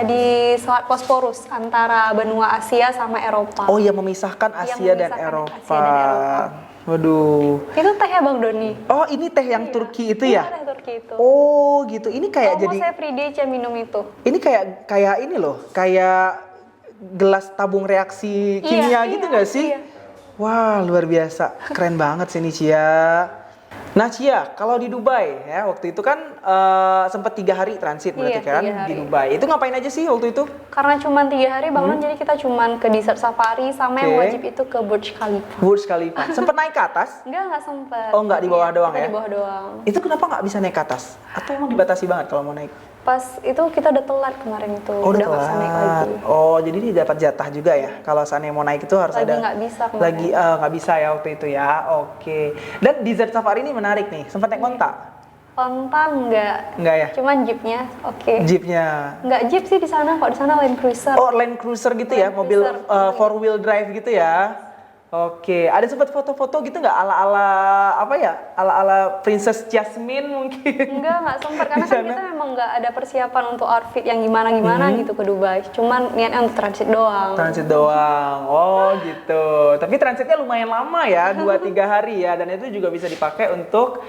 di Selat Bosporus antara benua Asia sama Eropa. Oh ya, memisahkan Asia dan memisahkan Eropa. Asia dan Eropa. Waduh. Itu teh ya Bang Doni? Oh, ini teh yang Iya. Turki itu Iya, ya? teh Turki itu. Oh, gitu. Ini kayak Kalau jadi mau saya Friday minum itu. ini kayak ini loh, kayak gelas tabung reaksi kimia Iya, gitu iya, nggak sih? iya. Wah, luar biasa. Keren banget sih ini Cia. Nah Cia, kalau di Dubai ya, waktu itu kan sempat 3 hari transit berarti Iya, kan 3 hari. di Dubai. Itu ngapain aja sih waktu itu? Karena cuma 3 hari Bang Don, jadi kita cuma ke desert safari sama yang Oke. wajib itu ke Burj Khalifa. Burj Khalifa. Sempet naik ke atas? Enggak sempet. Oh, nggak, di bawah doang kita ya? Di bawah doang. Itu kenapa nggak bisa naik ke atas? Atau emang dibatasi banget kalau mau naik? Pas itu kita udah telat kemarin itu. Oh, udah nggak bisa naik lagi. Oh, jadi dia dapat jatah juga ya. Kalau seandainya mau naik itu harus Lagi ada. nggak bisa kemarin. Lagi nggak bisa ya waktu itu ya. Oke. Dan desert safari ini menarik nih. Sempat naik onta? Onta enggak. Enggak ya? Cuman jeepnya, oke. Jeepnya. Enggak jeep sih di sana, kok di sana Land Cruiser. Oh, Land Cruiser gitu ya, Land mobil Cruiser. 4-wheel drive gitu ya. Oke, ada sempat foto-foto gitu nggak ala-ala apa ya? Ala-ala Princess Jasmine mungkin. Enggak sempat karena Di kan sana? kita memang nggak ada persiapan untuk outfit yang gimana-gimana gitu ke Dubai. Cuman niatnya untuk transit doang. Transit doang. Oh, gitu. Tapi transitnya lumayan lama ya, 2-3 hari ya, dan itu juga bisa dipakai untuk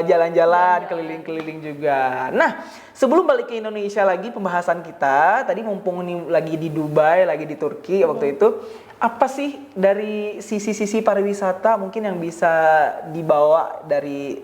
jalan-jalan, keliling-keliling juga. Nah, sebelum balik ke Indonesia lagi pembahasan kita, tadi mumpung ini lagi di Dubai, lagi di Turki waktu itu, apa sih dari sisi-sisi pariwisata mungkin yang bisa dibawa dari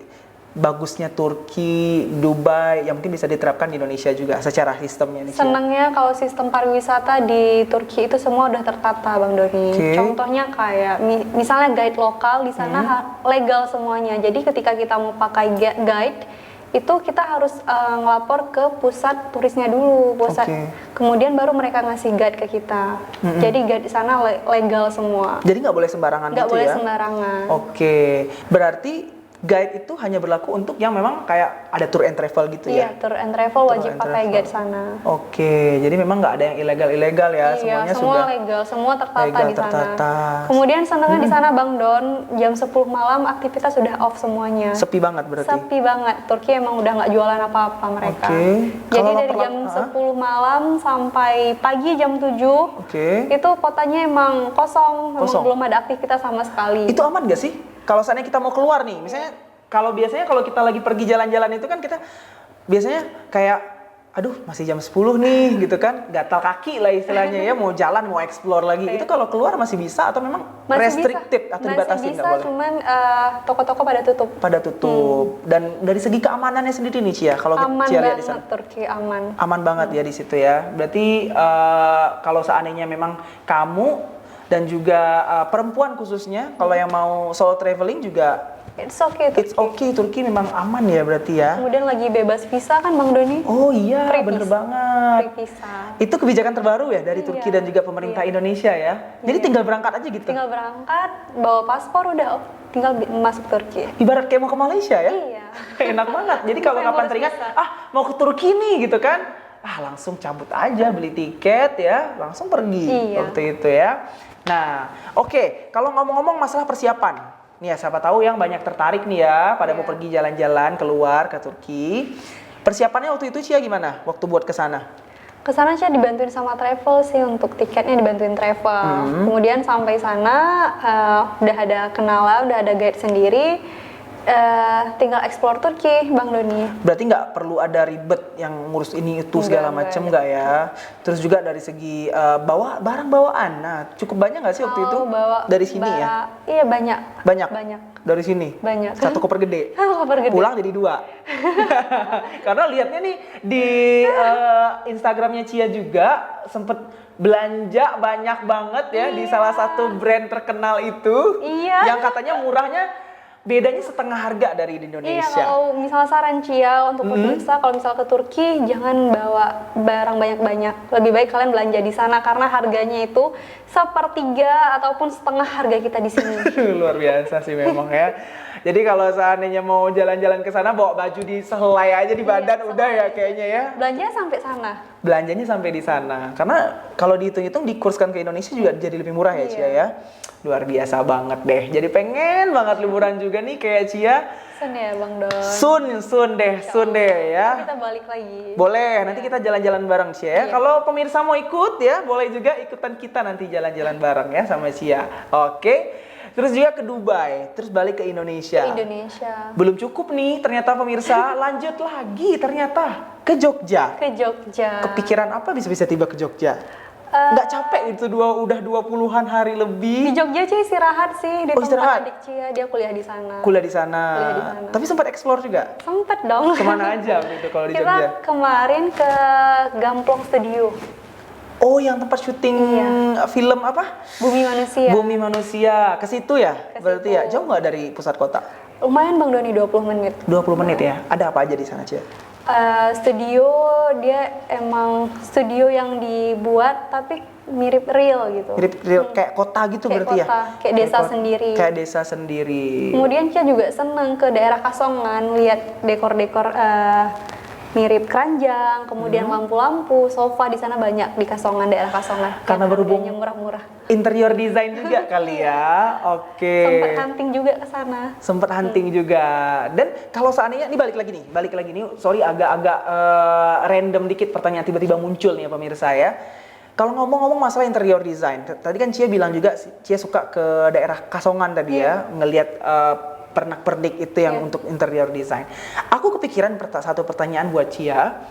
bagusnya Turki, Dubai, yang mungkin bisa diterapkan di Indonesia juga secara sistemnya nih? Cia? Senangnya kalau sistem pariwisata di Turki itu semua udah tertata Bang Doni. Oke. Contohnya kayak misalnya guide lokal di sana legal semuanya. Jadi ketika kita mau pakai guide itu kita harus ngelapor ke pusat turisnya dulu, pusat. Oke. Kemudian baru mereka ngasih guide ke kita. Jadi guide di sana legal semua. Jadi nggak boleh sembarangan Nggak gitu boleh ya? sembarangan. Oke, berarti guide itu hanya berlaku untuk yang memang kayak ada tour and travel gitu Iya, ya? tour and travel Tour wajib and pakai travel. guide sana. Oke, jadi memang nggak ada yang ilegal-ilegal ya, Iya, semuanya semua sudah legal, semua tertata legal, di sana. tertata. Kemudian senangnya di sana Bang Don, jam 10 malam aktivitas sudah off semuanya. sepi banget berarti. Sepi banget. Turki emang udah nggak jualan apa-apa mereka. Oke. Jadi Kalau dari jam 10 malam sampai pagi jam 7 Oke. itu kotanya emang kosong, memang Kosong. belum ada aktivitas sama sekali. Itu aman gak sih? Kalau seandainya kita mau keluar nih, misalnya biasanya kalau kita lagi pergi jalan-jalan itu kan kita biasanya kayak aduh masih jam 10 nih gitu kan, gatal kaki lah istilahnya ya, mau jalan mau explore lagi. Itu kalau keluar masih bisa atau memang restricted atau dibatasi masih bisa, nggak boleh? cuman toko-toko pada tutup. Pada tutup. Dan dari segi keamanannya sendiri nih Cia, kalau Aman Cia lihat di banget sana. Turki, aman. Aman banget ya di situ ya. Berarti kalau seandainya memang kamu dan juga perempuan khususnya kalau yang mau solo traveling juga It's okay Turki. it's okay, Turki memang aman ya berarti ya. Kemudian lagi bebas visa kan Bang Doni? Oh iya, Free bener visa. banget. Free visa. Itu kebijakan terbaru ya dari Iya, Turki dan juga pemerintah Indonesia ya. Jadi Iya. tinggal berangkat aja gitu. Tinggal berangkat, bawa paspor udah tinggal masuk Turki. Ibarat kayak mau ke Malaysia ya. Iya. Enak banget. Jadi kalau Yang kapan ngurus teringat, visa. mau ke Turki nih gitu kan. Langsung cabut aja, beli tiket ya, langsung pergi Iya. waktu itu ya. Nah, oke, kalau ngomong-ngomong masalah persiapan. Nih ya, siapa tahu yang banyak tertarik nih ya pada mau Iya. pergi jalan-jalan keluar ke Turki. Persiapannya waktu itu Cia gimana waktu buat ke sana? Kesana sih dibantuin sama travel sih, untuk tiketnya dibantuin travel. Kemudian sampai sana udah ada kenalan, udah ada guide sendiri. Tinggal explore Turki, Bang Doni. Berarti nggak perlu ada ribet yang ngurus ini itu segala macem nggak ya? Terus juga dari segi bawa barang bawaan, nah cukup banyak nggak sih waktu itu? Bawa Dari sini ya? Iya banyak. Banyak? Banyak. Dari sini? Banyak. Satu koper gede? Koper gede. Pulang jadi 2. Karena lihatnya nih di Instagramnya Cia juga sempet belanja banyak banget ya di salah satu brand terkenal itu. Iya. Yang katanya murahnya bedanya setengah harga dari di Iya, Indonesia. kalau misalnya saran Cia untuk pemirsa, kalau misalnya ke Turki jangan bawa barang banyak-banyak. Lebih baik kalian belanja di sana karena harganya itu 1/3 ataupun setengah harga kita di sini. Luar biasa sih memang ya. Jadi kalau seandainya mau jalan-jalan ke sana bawa baju di sehelai aja di badan udah ya kayaknya ya. Belanja sampai sana. Belanjanya sampai di sana. Karena kalau dihitung-hitung dikurskan ke Indonesia juga jadi lebih murah ya Cia ya. Luar biasa banget deh. Jadi pengen banget liburan juga nih kayak Cia. Sun ya Bang Don. Sun deh ya. Kita balik lagi. Boleh, nanti kita jalan-jalan bareng Cia ya. Kalau pemirsa mau ikut ya, boleh juga ikutan kita nanti jalan-jalan bareng ya sama Cia. Oke. Terus juga ke Dubai, terus balik ke Indonesia. Ke Indonesia. Belum cukup nih, ternyata pemirsa lanjut lagi ternyata ke Jogja. Ke Jogja. Kepikiran apa bisa tiba ke Jogja? Nggak capek itu udah 20-an hari Di lebih. Jogja Cia istirahat sih di tempat istirahat? adik Cia, dia kuliah di sana. Kuliah di sana. Kuliah di sana. Tapi sempat explore juga. Sempet dong. Kemana aja gitu kalau di Jogja? Kita kemarin ke Gamplong Studio, Oh, yang tempat syuting film apa? Bumi Manusia. Bumi Manusia. Ke situ ya? Ke Berarti situ. ya jauh nggak dari pusat kota? Lumayan Bang Doni, 20 menit. 20 menit ya. Ada apa aja di sana, Cia? Studio dia emang studio yang dibuat tapi mirip real gitu. Mirip real, kayak kota gitu Kayak berarti kota, ya? kayak desa sendiri. Kayak desa sendiri. Kemudian Cia juga seneng ke daerah Kasongan, lihat dekor-dekor mirip keranjang, kemudian lampu-lampu, sofa di sana banyak di Kasongan, daerah Kasongan. Karena berhubung harganya murah-murah. Interior design juga kali ya. Oke. Sempet hunting juga ke sana. Sempet hunting juga. Dan kalau seandainya ini balik lagi nih. Sorry agak random dikit pertanyaan tiba-tiba muncul nih ya pemirsa ya. Kalau ngomong-ngomong masalah interior design, tadi kan Cia bilang juga Cia suka ke daerah Kasongan tadi ya, ngelihat pernak-pernik itu yang untuk interior design. Aku kepikiran satu pertanyaan buat Cia,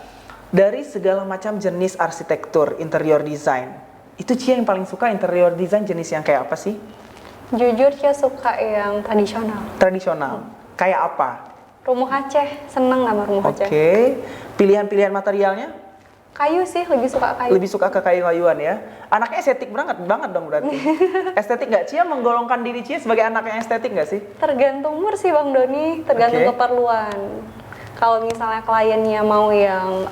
dari segala macam jenis arsitektur interior design, itu Cia yang paling suka interior design jenis yang kayak apa sih? Jujur Cia suka yang tradisional. Tradisional. Kayak apa? Rumah Aceh, seneng sama rumah Oke. Aceh. Pilihan-pilihan materialnya? Kayu sih, lebih suka kayu. Lebih suka ke kayu-kayuan ya. Anaknya estetik banget dong berarti. Estetik nggak? Cia menggolongkan diri Cia sebagai anak yang estetik nggak sih? Tergantung umur sih Bang Doni, tergantung keperluan. Kalau misalnya kliennya mau yang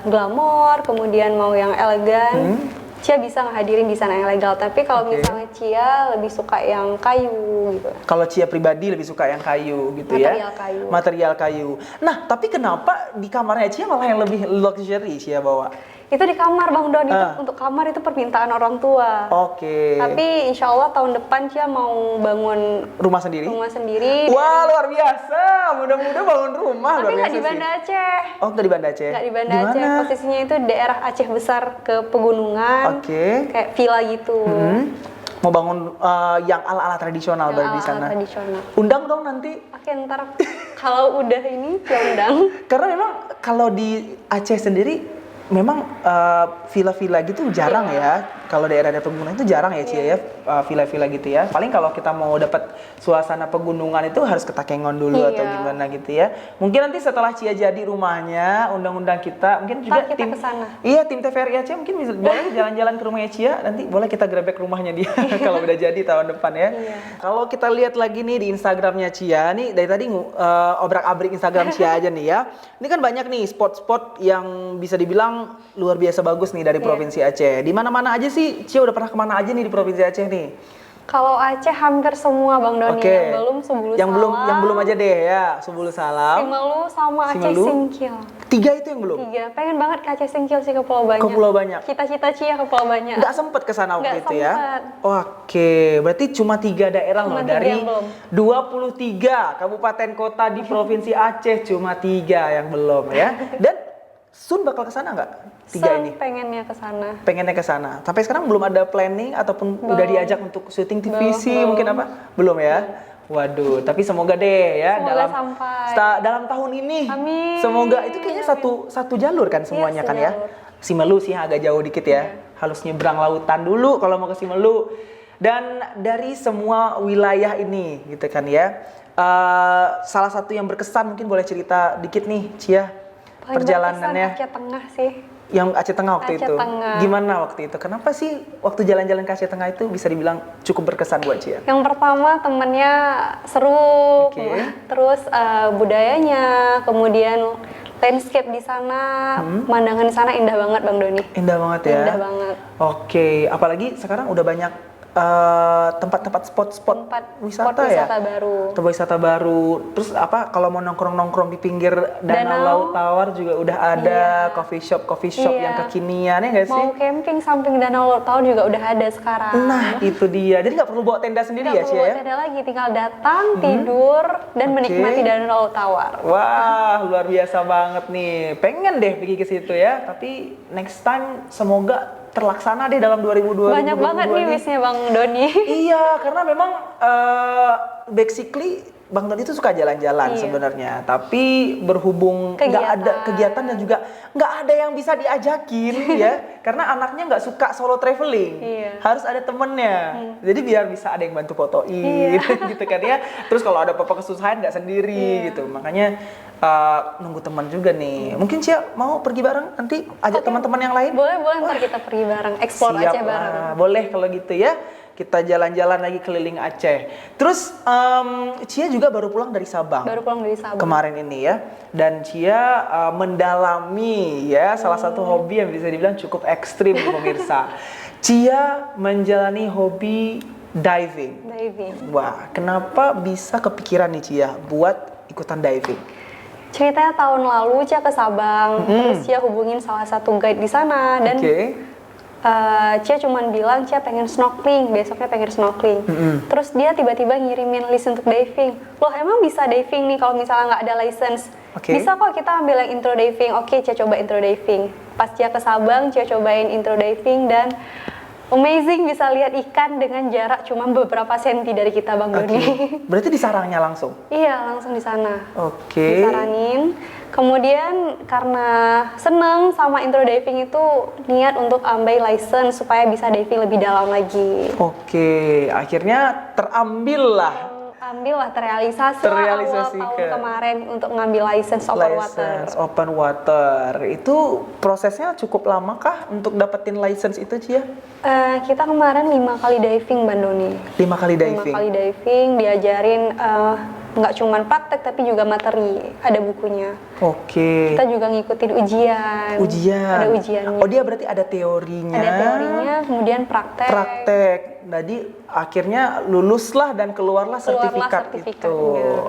glamor, kemudian mau yang elegan, Cia bisa ngehadirin di sana yang legal. Tapi kalau misalnya Cia lebih suka yang kayu gitu. Kalau Cia pribadi lebih suka yang kayu gitu Material ya? kayu. Material kayu. Nah, tapi kenapa di kamarnya Cia malah yang lebih luxury Cia bawa? Itu di kamar Bang Don, itu untuk kamar itu permintaan orang tua. Oke. Tapi insya Allah tahun depan Cia mau bangun Rumah sendiri? rumah sendiri. Wah, luar biasa. Mudah-mudahan bangun rumah. Tapi luar nggak biasa di sih. Banda Aceh. Oh, nggak di Banda Aceh? Nggak di Banda Di Aceh. mana? Posisinya itu daerah Aceh besar ke pegunungan. Oke. Kayak villa gitu. Mau bangun yang ala-ala tradisional berarti di Ala-ala sana. tradisional. Undang dong nanti. Oke, ntar kalau udah ini Cia undang. Karena memang kalau di Aceh sendiri memang villa-villa gitu jarang ya. Kalau daerah pegunungan itu jarang ya Cia ya, villa-villa gitu ya. Paling kalau kita mau dapat suasana pegunungan itu harus ke Takengon dulu atau gimana gitu ya. Mungkin nanti setelah Cia jadi rumahnya, undang-undang kita, mungkin juga Ntar kita kesana. Iya, tim TVRI Aceh mungkin bisa boleh jalan-jalan ke rumahnya Cia. Nanti boleh kita grebek rumahnya dia kalau udah jadi tahun depan ya. Kalau kita lihat lagi nih di Instagramnya Cia, nih dari tadi obrak-abrik Instagram Cia aja nih ya. Ini kan banyak nih spot-spot yang bisa dibilang luar biasa bagus nih dari Provinsi Aceh. Di mana-mana aja sih Cia udah pernah kemana aja nih di Provinsi Aceh nih? Kalau Aceh hampir semua Bang Doni, Oke. yang belum Sebulu yang Salam. yang belum aja deh ya, Sebulu Salam. Simelu sama Aceh Simelu. Singkil. 3 itu yang belum? 3. Pengen banget ke Aceh Singkil sih, ke Pulau Banyak. Ke Pulau Banyak. Cita-cita Cia ke Pulau Banyak. Nggak sempet ke sana waktu Nggak itu ya? sempet. Oke, berarti cuma 3 daerah Cuma loh 3 dari yang belum. 23 kabupaten kota di Provinsi Aceh, cuma 3 yang belum ya. Dan Sun bakal ke sana nggak? 3 ini? Pengennya ke sana. Pengennya ke sana. Sampai sekarang belum ada planning ataupun udah diajak untuk syuting TVC Belum. mungkin apa? Belum ya? Waduh, tapi semoga deh ya Semoga sampai. dalam tahun ini. Amin. Semoga itu kayaknya satu jalur kan semuanya kan ya. sejalur. Simelu sih agak jauh dikit ya. Harus nyebrang lautan dulu kalau mau ke Simelu. Dan dari semua wilayah ini gitu kan ya. Salah satu yang berkesan mungkin boleh cerita dikit nih, Cia. Paling Perjalanannya. berkesan Aceh Tengah sih. Yang Aceh Tengah waktu Aceh itu. Tengah. Gimana waktu itu? Kenapa sih waktu jalan-jalan ke Aceh Tengah itu bisa dibilang cukup berkesan buat Cia? Yang pertama temennya seru, Oke. terus budayanya, kemudian landscape di sana, pemandangan di sana indah banget Bang Doni. Indah banget ya. Indah banget. Oke, apalagi sekarang udah banyak tempat-tempat spot-spot Tempat wisata spot ya? wisata baru. Tempat wisata baru. Terus apa kalau mau nongkrong-nongkrong di pinggir Danau Laut Tawar juga udah ada coffee shop yang Iya. kekinian ya nggak sih? Mau camping samping Danau Laut Tawar juga udah ada sekarang. Nah, itu dia. Jadi nggak perlu bawa tenda sendiri Nggak ya, perlu Cia ya? ada lagi, tinggal datang, tidur, dan menikmati Danau Laut Tawar. Wah, luar biasa banget nih. Pengen deh pergi ke situ ya, tapi next time semoga terlaksana deh dalam 2022 Banyak banget nih wishnya Bang Doni. Iya, karena memang basically Bang Doni itu suka jalan-jalan sebenarnya, tapi berhubung nggak ada kegiatan dan juga nggak ada yang bisa diajakin ya, karena anaknya nggak suka solo traveling, harus ada temennya, jadi biar bisa ada yang bantu fotoin, gitu kan ya. Terus kalau ada apa-apa kesusahan nggak sendiri gitu, makanya nunggu teman juga nih. Mungkin Cia mau pergi bareng nanti ajak teman-teman yang lain? Boleh ntar kita pergi bareng, explore Siap Aceh bareng. lah. Boleh kalau gitu ya. Kita jalan-jalan lagi keliling Aceh. Terus Cia juga baru pulang dari Sabang. Baru pulang dari Sabang. Kemarin ini ya. Dan Cia mendalami ya salah satu hobi yang bisa dibilang cukup ekstrim pemirsa. Cia menjalani hobi diving. Wah, kenapa bisa kepikiran nih Cia buat ikutan diving? Ceritanya tahun lalu Cia ke Sabang, terus Cia hubungin salah satu guide di sana dan Cia cuman bilang Cia pengen snorkeling, besoknya pengen snorkeling. Terus dia tiba-tiba ngirimin list untuk diving. Loh emang bisa diving nih kalau misalnya nggak ada license? Bisa kok kita ambil yang intro diving. Oke, Cia coba intro diving. Pas Cia ke Sabang, Cia cobain intro diving dan amazing, bisa lihat ikan dengan jarak cuma beberapa senti dari kita Bang Doni. Berarti di sarangnya langsung? Iya, langsung di sana. Oke. Disaranin. Kemudian karena seneng sama intro diving itu niat untuk ambil license supaya bisa diving lebih dalam lagi. Oke, akhirnya terambil lah. Terrealisasi awal tahun kemarin untuk ngambil license open water. Itu prosesnya cukup lama kah untuk dapetin license itu Cia? Kita kemarin 5 kali diving Bang Doni. 5 kali diving? 5 kali diving, diajarin nggak cuma praktek tapi juga materi, ada bukunya. Oke. Kita juga ngikutin ujian. Ada ujiannya. Oh, dia berarti ada teorinya. Ada teorinya, kemudian praktek. Jadi akhirnya luluslah dan keluarlah sertifikat itu.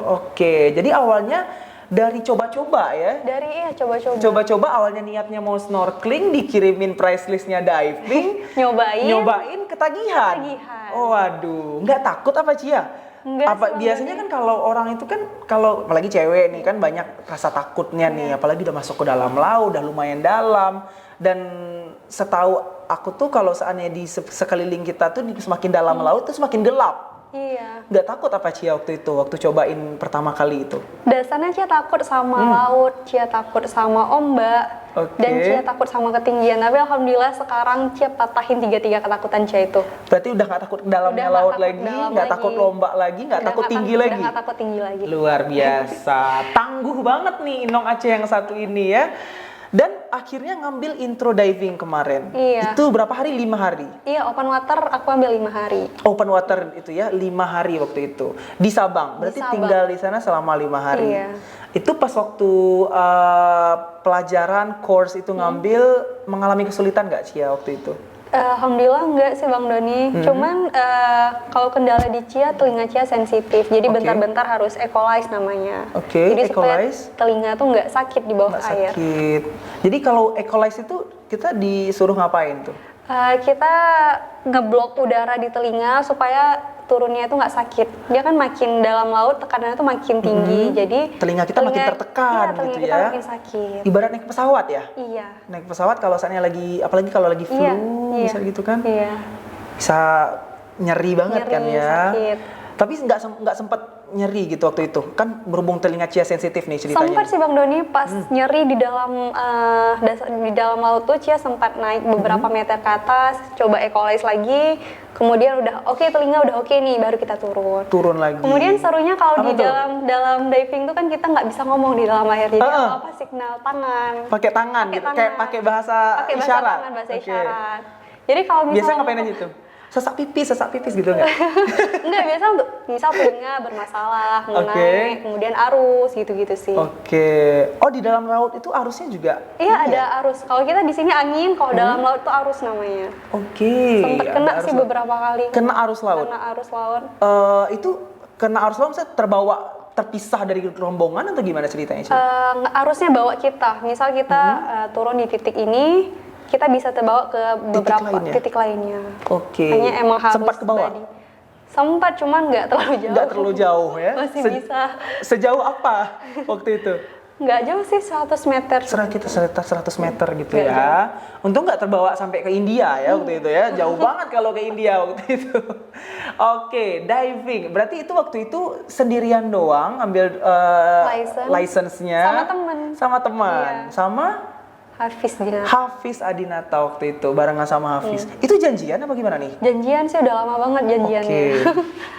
Oke. Jadi awalnya dari coba-coba ya? Dari coba-coba. Coba-coba awalnya niatnya mau snorkeling, dikirimin price listnya diving, nyobain ketagihan. Oh waduh, nggak takut apa Cia? Enggak, biasanya kan kalau orang itu kan kalau apalagi cewek nih kan banyak rasa takutnya nih, apalagi udah masuk ke dalam laut, udah lumayan dalam, dan setahu aku tuh kalau seandainya di sekeliling kita tuh semakin dalam laut tuh semakin gelap. Iya. Nggak takut apa Cia waktu cobain pertama kali itu? Dasarnya Cia takut sama laut, Cia takut sama ombak, dan Cia takut sama ketinggian. Tapi alhamdulillah sekarang Cia patahin 3 ketakutan Cia itu. Berarti udah nggak takut dalamnya laut lagi, nggak takut ombak lagi, nggak takut tinggi lagi. Udah nggak takut tinggi lagi. Luar biasa, tangguh banget nih Inong Aceh yang satu ini ya. Dan akhirnya ngambil intro diving kemarin. Iya. Itu berapa hari? 5 hari? Iya, open water aku ambil 5 hari. Open water itu ya, 5 hari waktu itu. Di Sabang, berarti tinggal di sana selama 5 hari. Iya. Itu pas waktu pelajaran, course itu ngambil, mengalami kesulitan nggak Cia waktu itu? Alhamdulillah enggak sih Bang Doni, cuman kalau kendala di Cia, telinga Cia sensitif, jadi bentar-bentar harus equalize namanya. Jadi equalize. supaya telinga tuh nggak sakit di bawah air. Sakit. Jadi kalau equalize itu kita disuruh ngapain tuh? Kita ngeblok udara di telinga supaya turunnya itu nggak sakit. Dia kan makin dalam laut tekanannya tuh makin tinggi, jadi telinga kita makin tertekan telinga gitu kita ya. makin sakit. Ibarat naik pesawat ya? Iya. Naik pesawat kalau saatnya lagi, apalagi kalau lagi flu, bisa gitu kan? Iya. Bisa nyeri banget kan ya? Sakit. Tapi nggak sempet nyeri gitu waktu itu, kan berhubung telinga Cia sensitif nih ceritanya. Sempat sih Bang Doni, pas nyeri di dalam laut tuh Cia sempat naik beberapa meter ke atas, coba equalize lagi, kemudian udah oke, telinga udah oke nih, baru kita turun lagi. Kemudian serunya kalau di dalam diving tuh kan kita nggak bisa ngomong di dalam air, jadi apa signal tangan. Pakai tangan gitu, kayak pakai bahasa isyarat. Bahasa isyarat. Jadi kalau misalnya biasa ngapain aja tuh? Sesak pipis gitu nggak? Enggak, biasa untuk misal telinga bermasalah, mau Oke. naik, kemudian arus gitu-gitu sih. Oke. Oh, di dalam laut itu arusnya juga? Iya, ini ada ya? arus. Kalau kita di sini angin, kalau dalam laut tuh arus namanya. Oke. Sempet ada kena arus sih laut. beberapa kali. Kena arus laut? Kena arus laut. Itu kena arus laut saya terpisah dari rombongan atau gimana ceritanya, Ci? Arusnya bawa kita. Misal kita turun di titik ini, kita bisa terbawa ke beberapa lainnya? titik lainnya. Oke. Hanya emang harus Sempat ke bawah? body. Sempat, cuman nggak terlalu jauh. Nggak terlalu jauh ya? Masih bisa. Sejauh apa waktu itu? Nggak jauh sih, 100 meter. Kita sekitar 100 meter gitu Nggak ya. Untung nggak terbawa sampai ke India ya waktu itu ya. Jauh banget kalau ke India waktu itu. Oke, diving. Berarti itu waktu itu sendirian doang ambil license-nya. Sama temen. Sama teman. Iya. Sama Hafiz dia. Hafiz Adinata waktu itu barengan sama Hafiz. Itu janjian apa gimana nih? Janjian sih udah lama banget janjiannya. Oke,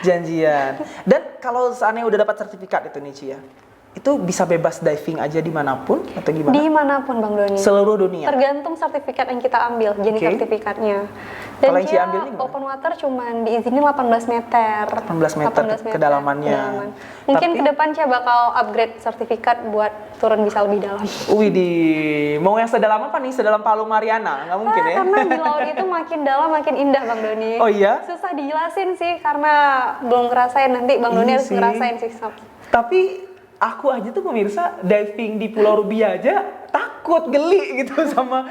janjian. Dan kalau seandainya udah dapat sertifikat itu nih Cia, itu bisa bebas diving aja dimanapun atau gimana? Dimanapun Bang Doni. Seluruh dunia? Tergantung sertifikat yang kita ambil, jenis Oke. sertifikatnya. Dan Kalau yang Cia dia ambil ini gimana? open water cuman diizinin 18 meter. 18 meter kedalamannya. kedalaman. Mungkin Tapi- ke depan Cia bakal upgrade sertifikat buat turun bisa lebih dalam. Widih, mau yang sedalam apa nih? Sedalam Palu Mariana? Nggak mungkin ya? Karena di laut itu makin dalam makin indah Bang Doni. Oh iya? Susah dijelasin sih karena belum ngerasain, nanti Bang Doni Iya harus sih. ngerasain sih. Tapi aku aja tuh pemirsa diving di Pulau Rubia aja takut, geli gitu sama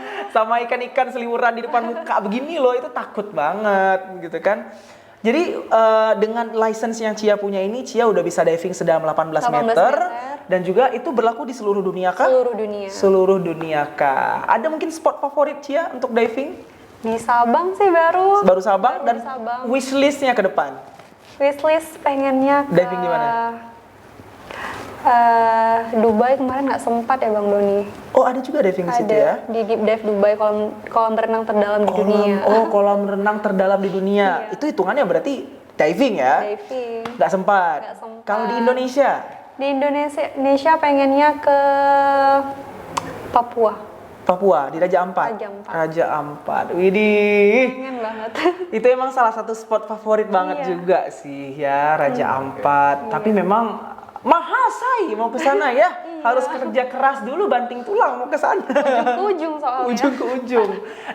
ikan-ikan seliweran di depan muka begini loh, itu takut banget gitu kan. Jadi dengan license yang Cia punya ini, Cia udah bisa diving sedalam 18 18 meter, meter. dan juga itu berlaku di seluruh dunia kah? Seluruh dunia. Seluruh dunia kah? Ada mungkin spot favorit Cia untuk diving? Di Sabang sih baru. Baru Sabang, Baru dan di Sabang. wishlistnya ke depan. Wishlist pengennya ke Diving di mana? Dubai kemarin nggak sempat ya Bang Doni. Oh, ada juga diving di situ ya? Ada di deep dive Dubai, kolam renang terdalam di dunia. Kolam renang terdalam di dunia. Iya. Itu hitungannya berarti diving ya? Diving. Nggak sempat. Nggak sempat. Kalau di Indonesia? Di Indonesia pengennya ke Papua. Papua, di Raja Ampat. Raja Ampat. Raja Ampat. Widih. Pengen banget. Itu emang salah satu spot favorit banget Iya. juga sih ya, Raja Ampat. Tapi memang mahal say mau ke sana ya. Harus kerja keras dulu, banting tulang mau ke sana. Ujung ke ujung soalnya. Ujung ke ujung.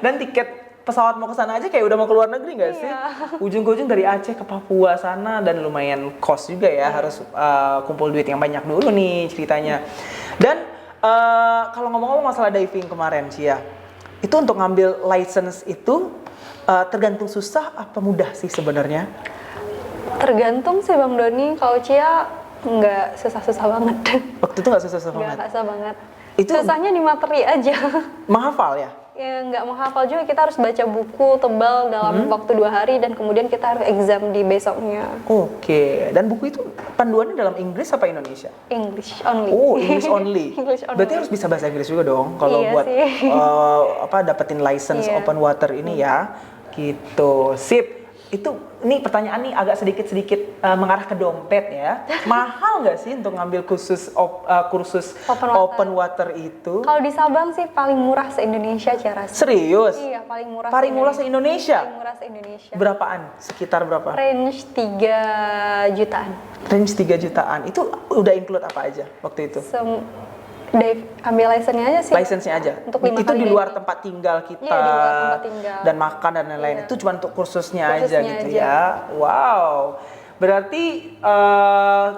Dan tiket pesawat mau ke sana aja kayak udah mau ke luar negeri nggak sih? Iya. Ujung ke ujung dari Aceh ke Papua sana, dan lumayan cost juga ya, harus kumpul duit yang banyak dulu nih ceritanya. Dan kalau ngomong-ngomong masalah diving kemarin Cia, itu untuk ngambil license itu tergantung susah apa mudah sih sebenarnya? Tergantung sih Bang Doni. Kalau Cia nggak susah-susah banget. Waktu itu nggak susah-susah banget. Nggak susah banget. Itu- Susahnya di materi aja. Menghafal ya? Ya nggak menghafal juga, kita harus baca buku tebal dalam waktu 2 hari dan kemudian kita harus exam di besoknya. Oke, dan buku itu panduannya dalam Inggris apa Indonesia? English only. Oh, English only. English only. Berarti harus bisa bahasa Inggris juga dong kalau Iya buat sih. dapetin license Iya. open water ini ya. Gitu. Sip. Ini pertanyaan nih agak sedikit mengarah ke dompet ya. Mahal nggak sih untuk ngambil kursus open water itu? Kalau di Sabang sih paling murah se-Indonesia cara. Serius? Iya, paling murah. Paling murah se-Indonesia? Paling murah se-Indonesia. Berapaan? Sekitar berapa? Range 3 jutaan. Range 3 jutaan. Itu udah include apa aja waktu itu? Ambil license-nya aja sih. License-nya aja. Untuk 5 itu kali di luar diving. tempat tinggal kita. Iya, di luar tempat tinggal. Dan makan dan lain-lain. Iya. Itu cuma untuk kursusnya aja Kursusnya gitu aja. ya. Wow. Berarti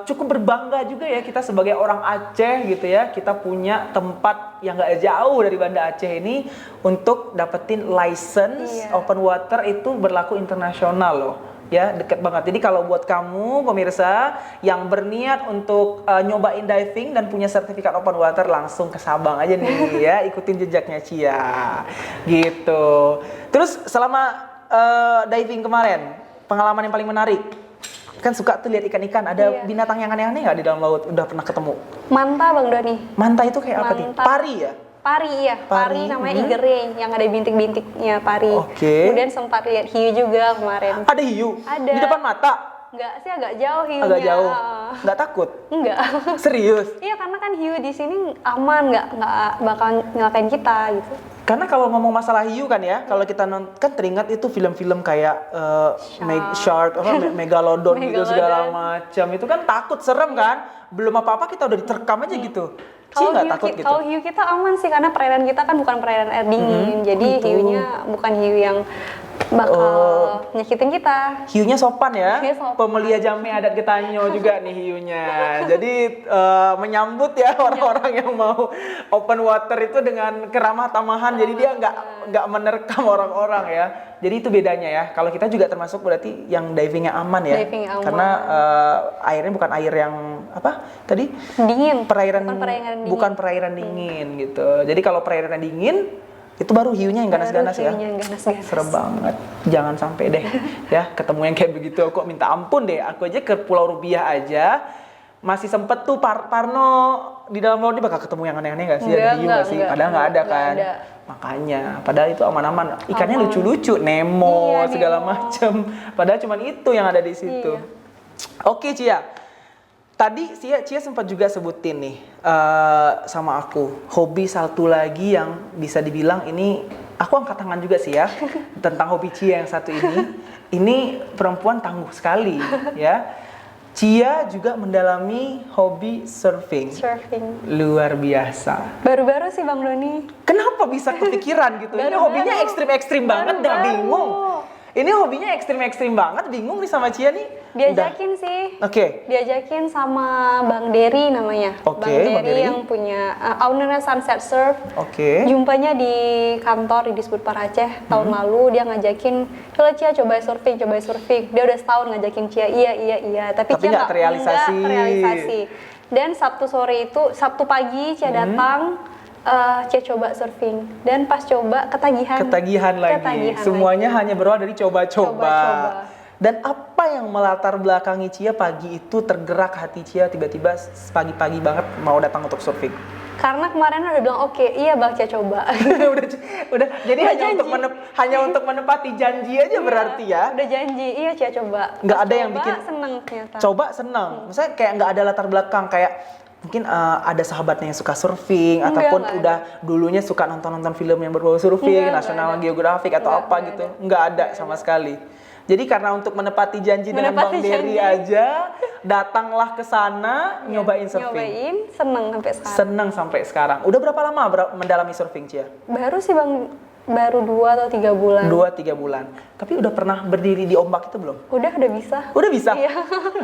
cukup berbangga juga ya kita sebagai orang Aceh gitu ya. Kita punya tempat yang gak jauh dari Banda Aceh ini untuk dapetin license Iya. open water itu berlaku internasional loh. Ya, deket banget. Jadi kalau buat kamu pemirsa yang berniat untuk nyobain diving dan punya sertifikat open water, langsung ke Sabang aja nih ya, ikutin jejaknya Cia. Gitu. Terus selama diving kemarin, pengalaman yang paling menarik? Kan suka tuh lihat ikan-ikan, ada Iya. binatang yang aneh-aneh nggak di dalam laut? Udah pernah ketemu? Manta Bang Doni. Manta itu kayak apa nih? Manta. Pari ya? Pari iya, Pari, pari namanya igere yang ada bintik-bintiknya pari. Oke. Kemudian sempat lihat hiu juga kemarin. Ada hiu? Ada. Di depan mata? Enggak sih, agak jauh hiunya. Agak jauh? Nggak takut? Enggak. Serius? Iya, karena kan hiu di sini aman, nggak bakal nyelakain kita gitu. Karena kalau ngomong masalah hiu kan ya, kalau kita kan teringat itu film-film kayak Shark, Megalodon gitu segala macam. Itu kan takut, serem kan? Belum apa-apa kita udah diterkam aja gitu. Cie nggak takut gitu? Kalau hiu kita aman sih, karena perairan kita kan bukan perairan air dingin. Jadi hiunya bukan hiu yang bakal nyakitin kita. Hiunya sopan ya, Hiunya sopan. pemelia jame adat Getanyo juga nih hiunya. Jadi menyambut ya orang-orang yang mau open water itu dengan keramah tamahan. Jadi dia nggak menerkam orang-orang ya. Jadi itu bedanya ya. Kalau kita juga termasuk berarti yang divingnya aman ya. Diving aman. Karena airnya bukan air yang apa tadi? Dingin. Bukan perairan dingin gitu. Jadi kalau perairan dingin itu baru hiunya yang ganas-ganas ya. Serem banget. Jangan sampai deh ya ketemu yang kayak begitu. Kok minta ampun deh. Aku aja ke Pulau Rubiah aja masih sempet tuh Parno di dalam laut ini bakal ketemu yang aneh-aneh nggak sih? Ada hiu nggak sih? Padahal nggak ada kan. Ada. Makanya, padahal itu aman-aman. Ikannya lucu-lucu, Nemo segala macem. Padahal cuma itu yang ada di situ. Iya. Oke Cia. Tadi Cia sempat juga sebutin nih sama aku hobi satu lagi yang bisa dibilang ini aku angkat tangan juga sih ya tentang hobi Cia yang satu ini. Ini perempuan tangguh sekali ya. Cia juga mendalami hobi surfing. Luar biasa. Baru-baru sih Bang Doni. Kenapa bisa kepikiran gitu? Ini hobinya ekstrim-ekstrim banget, dah bingung. Ini hobinya ekstrim-ekstrim banget, bingung nih sama Cia nih. Diajakin sih. Oke. Diajakin sama Bang Dery namanya. Oke, Bang Dery yang punya ownernya Sunset Surf. Oke. Jumpanya di kantor di Disput Par Aceh tahun lalu. Dia ngajakin, "Coba Cia coba surfing." Dia udah setahun ngajakin Cia, iya. Tapi Cia nggak terrealisasi. Dan Sabtu pagi Cia datang. Cia coba surfing dan pas coba ketagihan lagi. Semuanya hanya berawal dari coba-coba. Dan apa yang melatar belakangi Cia pagi itu tergerak hati Cia tiba-tiba pagi-pagi banget mau datang untuk surfing? Karena kemarin udah bilang oke, iya Bang Cia coba. udah jadi hanya untuk menepati janji aja berarti ya. Udah janji, iya Cia coba. Nggak ada yang bikin seneng ternyata. Coba seneng. Maksudnya kayak nggak ada latar belakang kayak mungkin ada sahabatnya yang suka surfing ataupun udah dulunya suka nonton film yang berbau surfing, National Geographic atau apa gitu. Nggak ada sama sekali. Jadi karena untuk menepati janji dengan Bang Dery aja, datanglah ke sana nyobain surfing. Seneng sampai sekarang. Udah berapa lama mendalami surfing, Cia? Baru sih Bang, baru 2 atau 3 bulan. 2-3 bulan. Tapi udah pernah berdiri di ombak itu belum? Udah bisa. Udah bisa? Iya.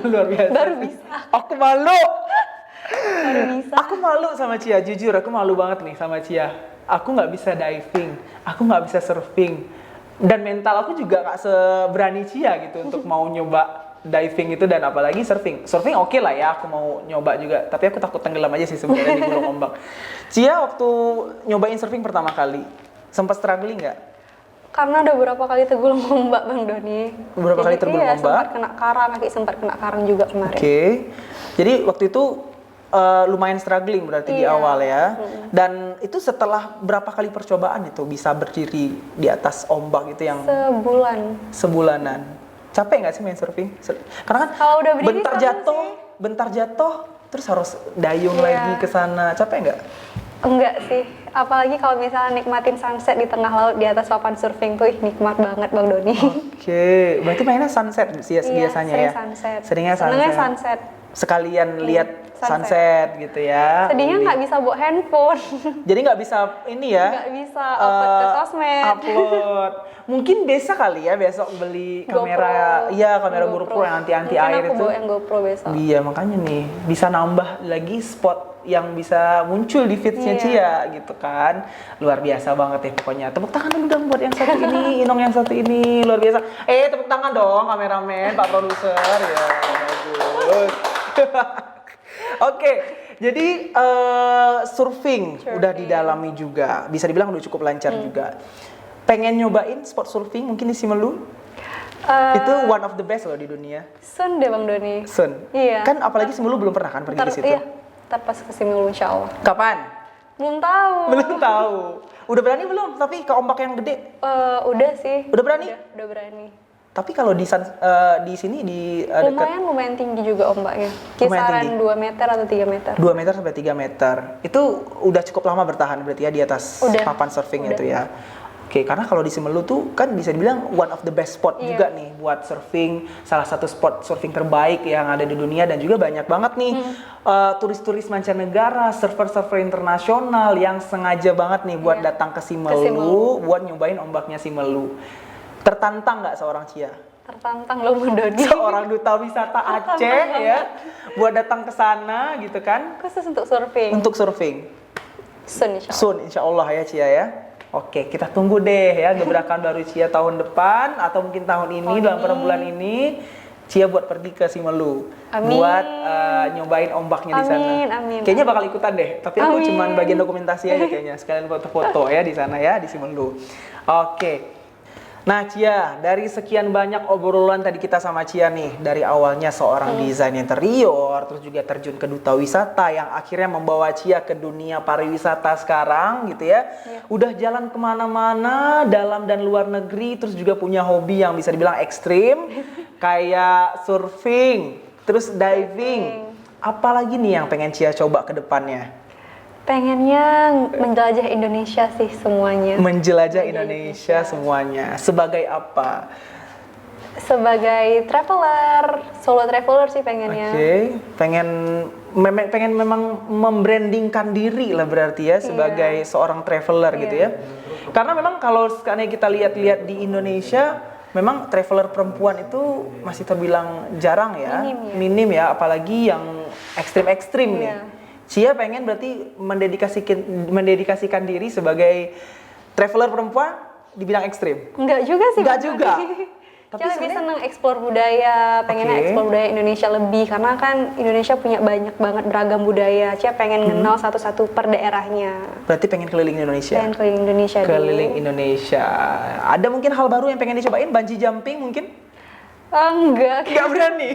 Luar biasa. Baru bisa. Aku malu. Baru bisa. Aku malu sama Cia, jujur aku malu banget nih sama Cia. Aku nggak bisa diving, aku nggak bisa surfing, dan mental aku juga nggak seberani Cia gitu untuk mau nyoba diving itu dan apalagi surfing. Surfing oke lah ya, aku mau nyoba juga, tapi aku takut tenggelam aja sih sebenarnya di gulung ombak. Cia waktu nyobain surfing pertama kali, sempat struggling nggak? Karena udah beberapa kali tergulung ombak Bang Doni. Beberapa kali tergulung ombak? Sempat kena karang, sempat kena karang juga kemarin. Oke. Jadi waktu itu lumayan struggling berarti di awal ya. Dan itu setelah berapa kali percobaan itu bisa berdiri di atas ombak itu yang sebulanan. Capek nggak sih main surfing? Karena kan kalau udah berdiri bentar jatuh, terus harus dayung lagi ke sana. Capek nggak? Enggak sih. Apalagi kalau misalnya nikmatin sunset di tengah laut di atas papan surfing tuh nikmat banget Bang Doni. Oke, berarti mainnya sunset biasanya ya? Seringnya sunset. Sekalian lihat sunset gitu ya. Sedihnya nggak bisa bawa handphone. Jadi nggak bisa ini ya? Nggak bisa upload ke sosmed. Upload. Mungkin besok kali ya, besok beli kamera. Iya, kamera GoPro yang anti air itu. Aku bawa yang GoPro besok. Iya, makanya nih bisa nambah lagi spot yang bisa muncul di feeds-nya Cia gitu kan. Luar biasa banget ya pokoknya. Tepuk tangan dulu dong buat yang satu ini, Inong yang satu ini. Luar biasa. Tepuk tangan dong kameramen, Pak Produser. Ya, bagus. Oke, jadi surfing udah didalami juga, bisa dibilang udah cukup lancar juga. Pengen nyobain sport surfing mungkin di Simelu? Itu one of the best loh di dunia. Sun deh Bang Doni. Sun? Iya. Kan apalagi Simelu belum pernah kan pergi ke situ? Iya, ntar pas ke Simelu insya Allah. Kapan? Belum tahu. Belum tahu. Udah berani belum? Tapi ke ombak yang gede? Udah sih. Udah berani? Udah berani. Tapi kalau di sini di dekat Lumayan tinggi juga ombaknya. Lumayan Kisaran tinggi. 2 meter atau 3 meter. 2 meter sampai 3 meter. Itu udah cukup lama bertahan berarti ya di atas Udah. papan surfing Udah. itu ya. Oke, karena kalau di Simelu tuh kan bisa dibilang one of the best spot Iya. juga nih buat surfing, salah satu spot surfing terbaik yang ada di dunia dan juga banyak banget nih turis-turis mancanegara, surfer-surfer internasional yang sengaja banget nih buat Iya. datang ke Simelu, Simelu. buat nyobain ombaknya Simelu. Tertantang nggak seorang Cia? Tertantang loh Doni. Seorang duta wisata Aceh ya, buat datang ke sana gitu kan, Khusus untuk surfing. untuk surfing. Soon, insya Allah. Soon insya Allah ya Cia ya. Oke, kita tunggu deh ya gebrakan baru Cia tahun depan atau mungkin tahun ini dalam beberapa bulan ini Cia buat pergi ke Simelu. Amin. Buat nyobain ombaknya di sana. Amin, amin. Kayaknya bakal ikutan deh, tapi aku Amin. cuman bagian dokumentasi aja kayaknya, sekalian foto-foto ya di sana ya di Simelu. Oke. Nah Cia, dari sekian banyak obrolan tadi kita sama Cia nih, dari awalnya seorang desain interior, terus juga terjun ke duta wisata yang akhirnya membawa Cia ke dunia pariwisata sekarang gitu ya. Udah jalan kemana-mana, dalam dan luar negeri, terus juga punya hobi yang bisa dibilang ekstrim, kayak surfing, terus diving. Apalagi nih yang pengen Cia coba ke depannya? Pengennya menjelajah Indonesia sih semuanya. Menjelajah Indonesia semuanya. Sebagai apa? Sebagai traveler, solo traveler sih pengennya. Oke, pengen memang membrandingkan diri lah berarti ya sebagai seorang traveler gitu ya. Karena memang kalau sekarang kita lihat-lihat di Indonesia, memang traveler perempuan itu masih terbilang jarang ya, minim ya, apalagi yang ekstrim-ekstrim nih. Cia pengen berarti mendedikasikan diri sebagai traveler perempuan di bidang ekstrim. Enggak juga sih. Enggak Bang juga. Doni. Tapi Cia lebih sebenarnya- seneng eksplor budaya, pengennya Oke. eksplor budaya Indonesia lebih karena kan Indonesia punya banyak banget beragam budaya. Cia pengen kenal satu-satu per daerahnya. Berarti pengen keliling Indonesia. Pengen keliling Indonesia dulu. Keliling Indonesia. Ada mungkin hal baru yang pengen dicobain, bungee jumping mungkin? Enggak. Nggak berani.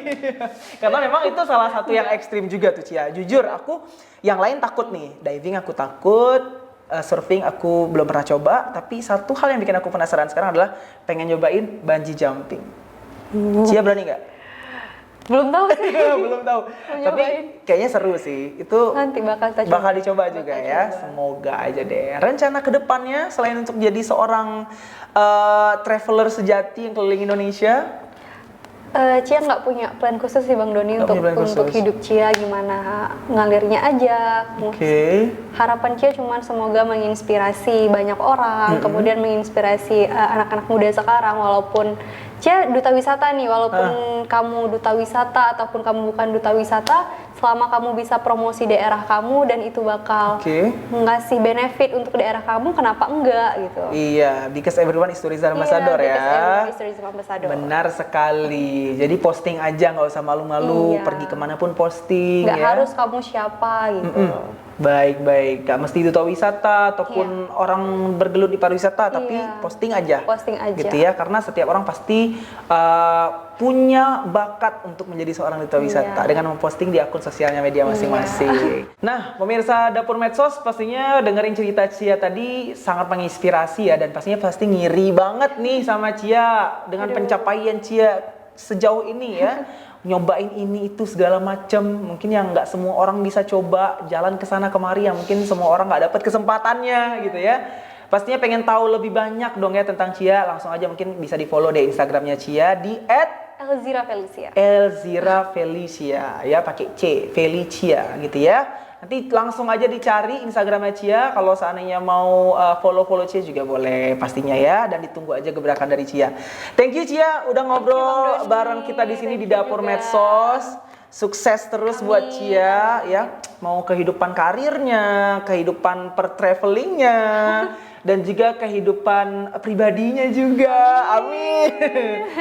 Karena memang itu salah satu yang ekstrim juga tuh Cia. Jujur aku yang lain takut nih. Diving aku takut, surfing aku belum pernah coba, tapi satu hal yang bikin aku penasaran sekarang adalah pengen nyobain bungee jumping. Cia berani nggak? Belum tahu sih. Belum tahu. Mau Tapi nyobain. kayaknya seru sih. Itu Nanti bakal kita coba. bakal dicoba juga ya. Semoga aja deh. Rencana kedepannya selain untuk jadi seorang traveler sejati yang keliling Indonesia, Cia nggak punya plan khusus sih Bang Doni Nggak punya plan untuk khusus. hidup Cia gimana ngalirnya aja. oke. Harapan Cia cuma semoga menginspirasi banyak orang, kemudian menginspirasi anak-anak muda sekarang. Walaupun Cia duta wisata nih, walaupun kamu duta wisata ataupun kamu bukan duta wisata, selama kamu bisa promosi daerah kamu dan itu bakal Oke. ngasih benefit untuk daerah kamu, kenapa enggak gitu? Iya, because everyone is tourism ambassador Iya, ya. because everyone is tourism ambassador. Benar sekali. Jadi posting aja, nggak usah malu-malu. Iya. Pergi kemanapun posting Nggak ya. harus kamu siapa gitu. Baik-baik. Gak mesti duta wisata ataupun orang bergelut di pariwisata, tapi Iya. posting aja. Posting aja. Gitu ya, karena setiap orang pasti punya bakat untuk menjadi seorang duta wisata dengan memposting di akun sosialnya media masing-masing. Nah, pemirsa Dapur Medsos pastinya dengerin cerita Cia tadi sangat menginspirasi ya, dan pastinya pasti ngiri banget nih sama Cia dengan pencapaian Cia sejauh ini ya. Nyobain ini itu segala macam, mungkin yang nggak semua orang bisa coba, jalan ke sana kemari yang mungkin semua orang nggak dapat kesempatannya gitu ya. Pastinya pengen tahu lebih banyak dong ya tentang Cia, langsung aja mungkin bisa di follow deh Instagramnya Cia di Elzira Felicia. @elzira felicia ya, pakai C, Felicia gitu ya. Nanti langsung aja dicari Instagramnya Cia, kalau seandainya mau follow Cia juga boleh pastinya ya, dan ditunggu aja gebrakan dari Cia. Thank you Cia udah ngobrol bareng kita di sini di Dapur Medsos. Sukses terus buat Cia ya, mau kehidupan karirnya, kehidupan per-travelingnya, dan juga kehidupan pribadinya juga. Amin.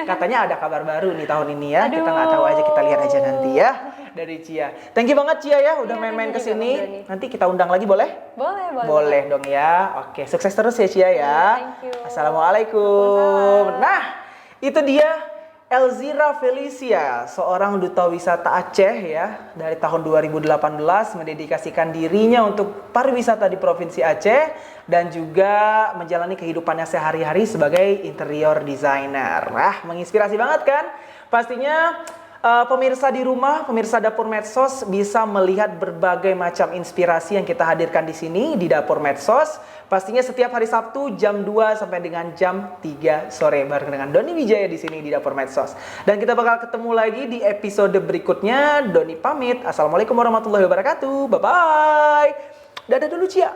Katanya ada kabar baru nih tahun ini ya. Kita nggak tahu aja, kita lihat aja nanti ya dari Cia. Thank you banget Cia ya udah main-main ke sini. Nanti kita undang lagi boleh? Boleh. Boleh dong ya. Oke, sukses terus ya Cia ya. Thank you. Assalamualaikum. Nah, itu dia Elzira Felicia, seorang duta wisata Aceh ya, dari tahun 2018 mendedikasikan dirinya untuk pariwisata di Provinsi Aceh dan juga menjalani kehidupannya sehari-hari sebagai interior designer. Menginspirasi banget kan? Pastinya pemirsa di rumah, pemirsa Dapur Medsos bisa melihat berbagai macam inspirasi yang kita hadirkan di sini di Dapur Medsos. Pastinya setiap hari Sabtu jam 2 sampai dengan jam 3 sore bareng dengan Doni Wijaya di sini di Dapur Medsos. Dan kita bakal ketemu lagi di episode berikutnya. Doni pamit. Assalamualaikum warahmatullahi wabarakatuh. Bye bye. Dadah dulu Cia.